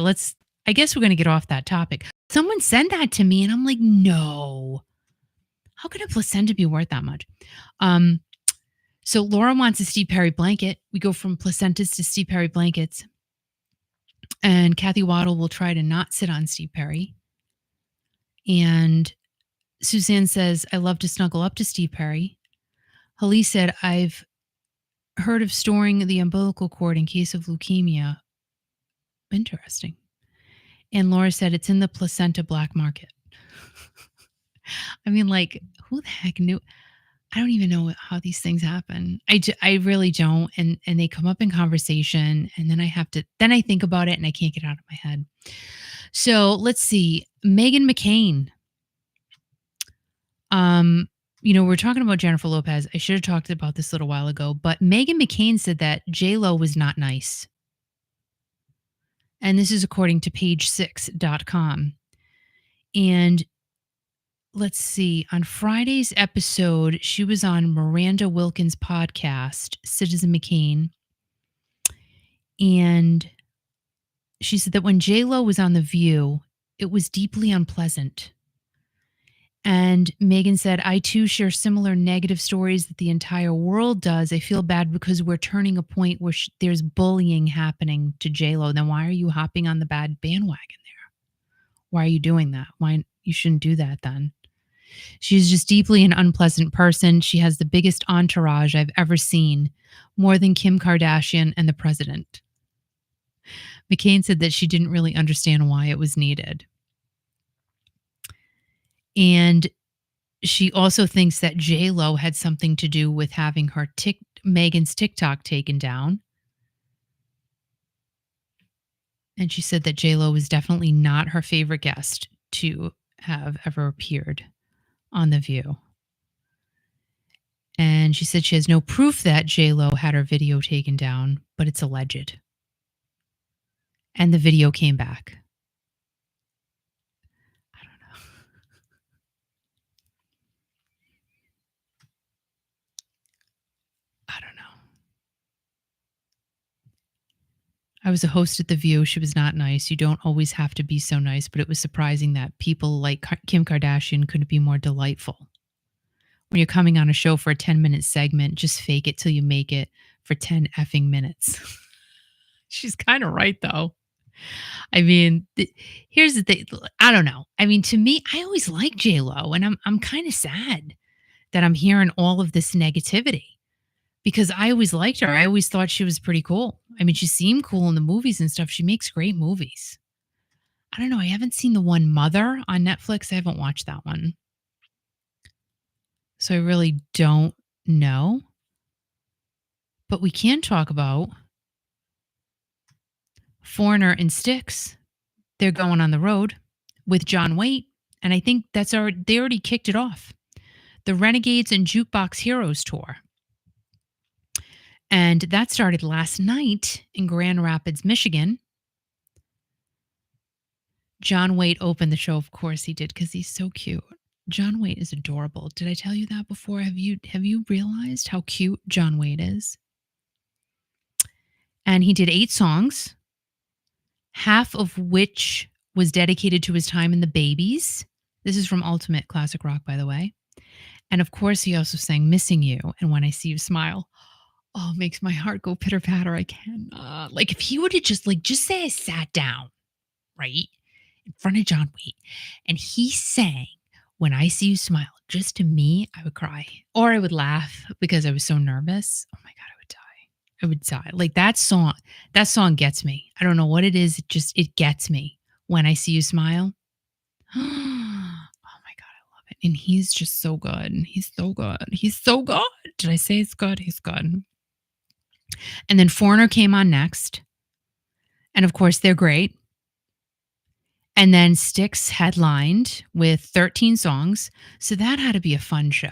I guess we're going to get off that topic. Someone sent that to me and I'm like, no. How could a placenta be worth that much? So Laura wants a Steve Perry blanket. We go from placentas to Steve Perry blankets. And Kathy Waddle will try to not sit on Steve Perry. And Suzanne says, I love to snuggle up to Steve Perry. Hallie said, I've heard of storing the umbilical cord in case of leukemia. Interesting. And Laura said, it's in the placenta black market. I mean, like, who the heck knew? I don't even know how these things happen. I really don't. And they come up in conversation and then I think about it and I can't get it out of my head. So let's see. Meghan McCain. We're talking about Jennifer Lopez. I should have talked about this a little while ago, but Meghan McCain said that J-Lo was not nice. And this is according to page6.com. And let's see, on Friday's episode, she was on Miranda Wilkins' podcast, Citizen McCain. And she said that when J-Lo was on The View, it was deeply unpleasant. And Meghan said, I too share similar negative stories that the entire world does. I feel bad because we're turning a point where there's bullying happening to J-Lo. Then why are you hopping on the bad bandwagon there? Why are you doing that? Why you shouldn't do that then? She's just deeply an unpleasant person. She has the biggest entourage I've ever seen, more than Kim Kardashian and the president. McCain said that she didn't really understand why it was needed. And she also thinks that J-Lo had something to do with having her Meghan's TikTok taken down. And she said that J-Lo was definitely not her favorite guest to have ever appeared on The View. And she said she has no proof that J-Lo had her video taken down, but it's alleged. And the video came back. I don't know. I don't know. I was a host at The View. She was not nice. You don't always have to be so nice, but it was surprising that people like Kim Kardashian couldn't be more delightful. When you're coming on a show for a 10-minute segment, just fake it till you make it for 10 effing minutes. She's kind of right, though. I mean, here's the thing. I don't know. I mean, to me, I always like J-Lo, and I'm kind of sad that I'm hearing all of this negativity because I always liked her. I always thought she was pretty cool. I mean, she seemed cool in the movies and stuff. She makes great movies. I don't know. I haven't seen the one Mother on Netflix. I haven't watched that one. So I really don't know. But we can talk about Foreigner and Styx. They're going on the road. with John Waite, and I think they already kicked it off. The Renegades and Jukebox Heroes tour. And that started last night in Grand Rapids, Michigan. John Waite opened the show. Of course he did, because he's so cute. John Waite is adorable. Did I tell you that before? Have you realized how cute John Waite is? And he did 8 songs, half of which was dedicated to his time in the Babies. This is from Ultimate Classic Rock, by the way. And of course, he also sang Missing You and When I See You Smile. Oh, it makes my heart go pitter patter. I cannot. Like, if he would have just say I sat down, right, in front of John Waite, and he sang When I See You Smile, just to me, I would cry. Or I would laugh because I was so nervous. Oh my God, I would die. I would die. Like, that song gets me. I don't know what it is. It gets me. When I See You Smile. Oh my God, I love it. And he's just so good. He's so good. He's so good. Did I say it's good? He's good. And then Foreigner came on next. And of course, they're great. And then Styx headlined with 13 songs. So that had to be a fun show.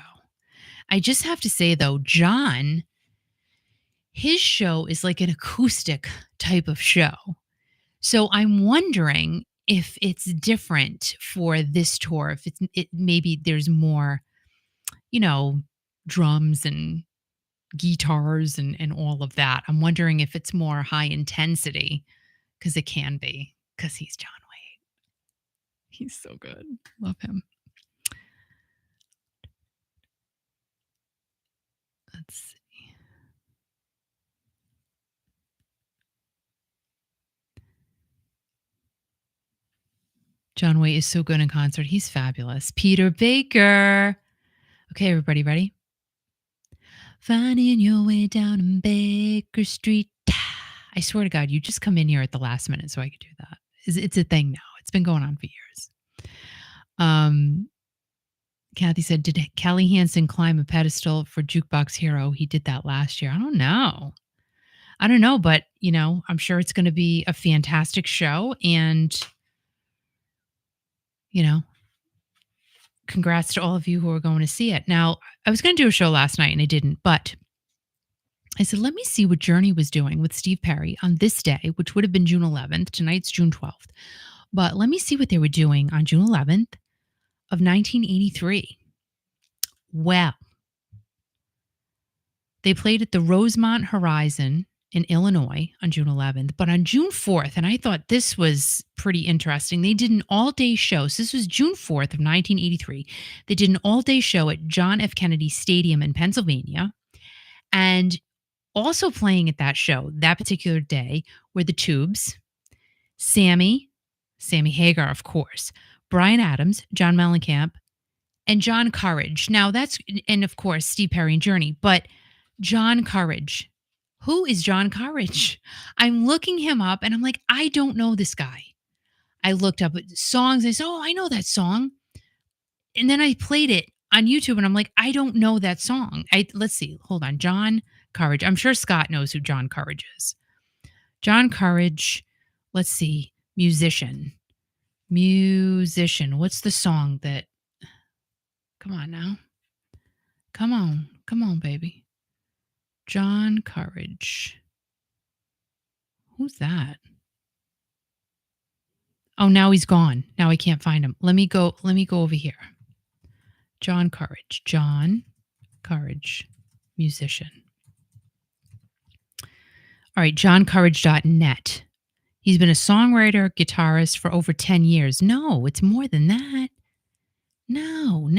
I just have to say, though, John, his show is like an acoustic type of show. So I'm wondering if it's different for this tour, if maybe there's more, drums and guitars and all of that. I'm wondering if it's more high intensity, because it can be, because he's John Waite. He's so good. Love him. Let's see. John Waite is so good in concert. He's fabulous. Peter Baker. Okay, everybody ready? Finding your way down in Baker Street. I swear to God, you just come in here at the last minute so I could do that. It's a thing now. It's been going on for years. Kathy said, did Kelly Hansen climb a pedestal for Jukebox Hero? He did that last year. I don't know, but, I'm sure it's going to be a fantastic show. And, congrats to all of you who are going to see it. Now, I was going to do a show last night and I didn't, but I said, let me see what Journey was doing with Steve Perry on this day, which would have been June 11th. Tonight's June 12th. But let me see what they were doing on June 11th of 1983. Well, they played at the Rosemont Horizon in Illinois on June 11th, but on June 4th, and I thought this was pretty interesting, they did an all-day show. So this was June 4th of 1983. They did an all-day show at John F. Kennedy Stadium in Pennsylvania. And also playing at that show that particular day were the Tubes, Sammy Hagar, of course, Bryan Adams, John Mellencamp, and John Courage. Now and of course, Steve Perry and Journey, but John Courage. Who is John Courage? I'm looking him up and I'm like, I don't know this guy. I looked up songs. I said, oh, I know that song. And then I played it on YouTube and I'm like, I don't know that song. Let's see. Hold on. John Courage. I'm sure Scott knows who John Courage is. John Courage. Let's see. Musician. What's the song that? Come on now. Come on, baby. John Courage. Who's that? Oh, now he's gone. Now I can't find him. Let me go over here. John Courage, musician. All right, johncourage.net. He's been a songwriter, guitarist for over 10 years. No, it's more than that. No.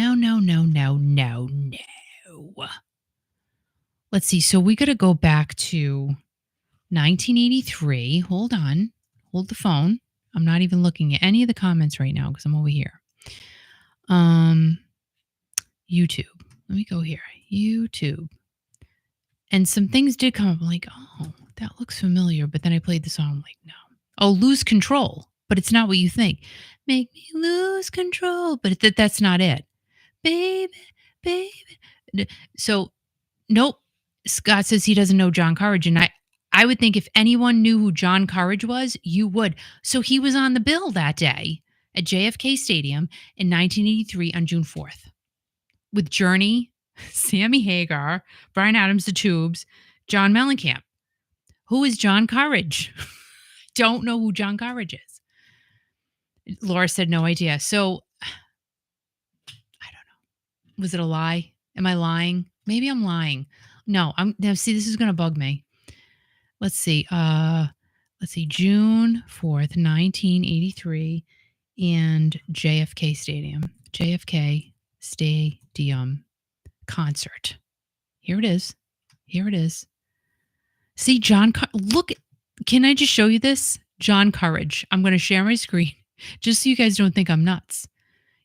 Let's see. So we got to go back to 1983. Hold on. Hold the phone. I'm not even looking at any of the comments right now because I'm over here. YouTube. Let me go here. YouTube. And some things did come up. I'm like, oh, that looks familiar. But then I played the song. I'm like, no. Oh, Lose Control. But it's not what you think. Make me lose control. But that's not it. Baby. So, nope. Scott says he doesn't know John Courage. And I would think if anyone knew who John Courage was, you would. So he was on the bill that day at JFK Stadium in 1983 on June 4th with Journey, Sammy Hagar, Brian Adams, The Tubes, John Mellencamp. Who is John Courage? Don't know who John Courage is. Laura said no idea. So I don't know. Was it a lie? Am I lying? Maybe I'm lying. No, I'm now see this is gonna bug me. Let's see. June 4th, 1983, and JFK Stadium. JFK Stadium concert. Here it is. Here it is. See, look, can I just show you this? John Courage. I'm going to share my screen just so you guys don't think I'm nuts,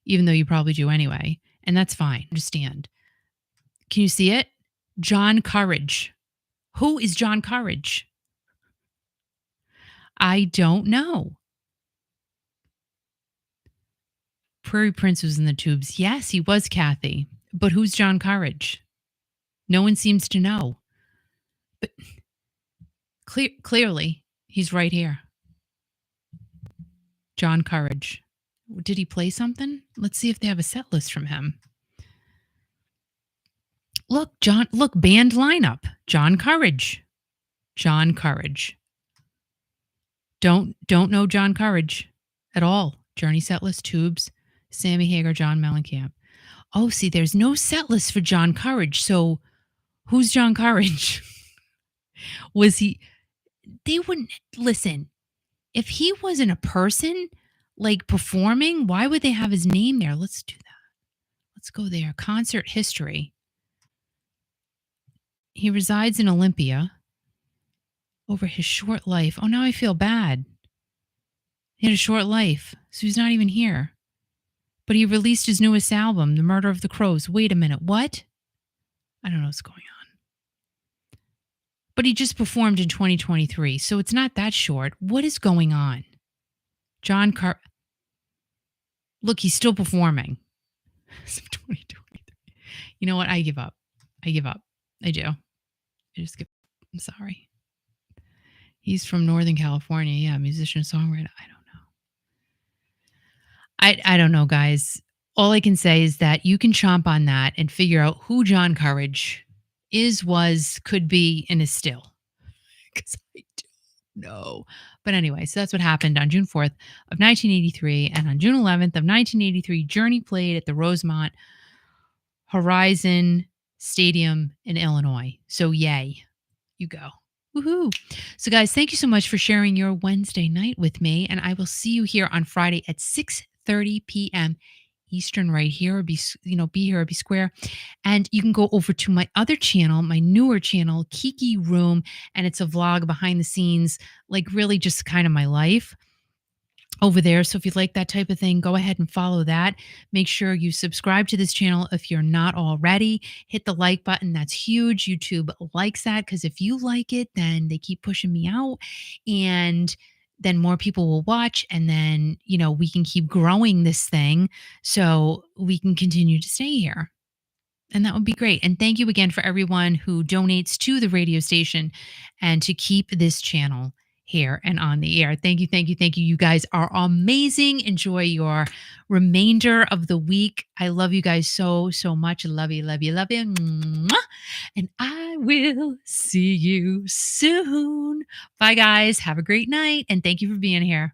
even though you probably do anyway. And that's fine. Understand. Can you see it? John Courage. Who is John Courage? I don't know. Prairie Prince was in The Tubes. Yes, he was, Kathy. But who's John Courage? No one seems to know. But clearly, he's right here. John Courage. Did he play something? Let's see if they have a set list from him. Look, band lineup. John Courage. John Courage. Don't know John Courage at all. Journey set list, Tubes, Sammy Hagar, John Mellencamp. Oh, see, there's no set list for John Courage. So who's John Courage? Was he? They wouldn't listen. If he wasn't a person like performing, why would they have his name there? Let's do that. Let's go there. Concert history. He resides in Olympia. Over his short life. Oh, now I feel bad. He had a short life, so he's not even here. But he released his newest album, The Murder of the Crows. Wait a minute, what? I don't know what's going on. But he just performed in 2023, so it's not that short. What is going on? Look, he's still performing. 2023. You know what? I give up. I do. I'm sorry. He's from Northern California. Yeah, musician, songwriter. I don't know, guys. All I can say is that you can chomp on that and figure out who John Courage is, was, could be, and is still. Because I don't know. But anyway, so that's what happened on June 4th of 1983. And on June 11th of 1983, Journey played at the Rosemont Horizon Stadium in Illinois. So yay. You go. Woohoo. So guys, thank you so much for sharing your Wednesday night with me. And I will see you here on Friday at 6:30 p.m. Eastern right here. Be here or be square. And you can go over to my other channel, my newer channel, Kiki Room. And it's a vlog behind the scenes, like really just kind of my life over there. So if you like that type of thing, go ahead and follow that. Make sure you subscribe to this channel if you're not already. Hit the like button. That's huge. YouTube likes that because if you like it, then they keep pushing me out and then more people will watch. And then, we can keep growing this thing so we can continue to stay here. And that would be great. And thank you again for everyone who donates to the radio station and to keep this channel here and on the air. Thank you, thank you, thank you. You guys are amazing. Enjoy your remainder of the week. I love you guys so, so much. Love you, love you, love you. Mwah. And I will see you soon. Bye, guys. Have a great night. And thank you for being here.